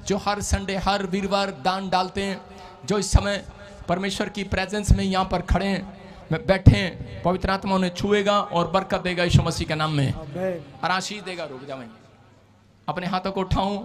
जो हर संडे हर वीरवार दान डालते हैं, जो इस समय परमेश्वर की प्रेजेंस में यहाँ पर खड़े हैं, बैठे हैं, पवित्र आत्मा उन्हें छुएगा और बरकत देगा यीशु मसीह के नाम में, और आशीष देगा। रुक जाओ, अपने हाथों को उठाऊं।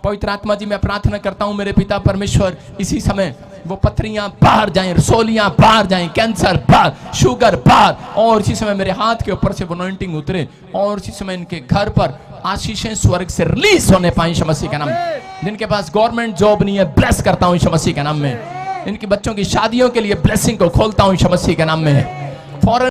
पवित्र आत्मा जी, मैं प्रार्थना करता हूं मेरे पिता परमेश्वर, इसी समय वो पथरियां बाहर जाएं, रसोलियां बाहर जाएं, कैंसर बाहर, शुगर बाहर, और इसी समय मेरे हाथ के ऊपर से वो अनॉइंटिंग उतरे, और इसी समय इनके घर पर आशीषें स्वर्ग से रिलीज होने पाए यीशु मसीह के नाम में। जिनके पास गवर्नमेंट जॉब नहीं है, ब्लेस करता हूं यीशु मसीह के नाम में। इनके बच्चों की शादियों के लिए ब्लेसिंग को खोलता हूं यीशु मसीह के नाम में।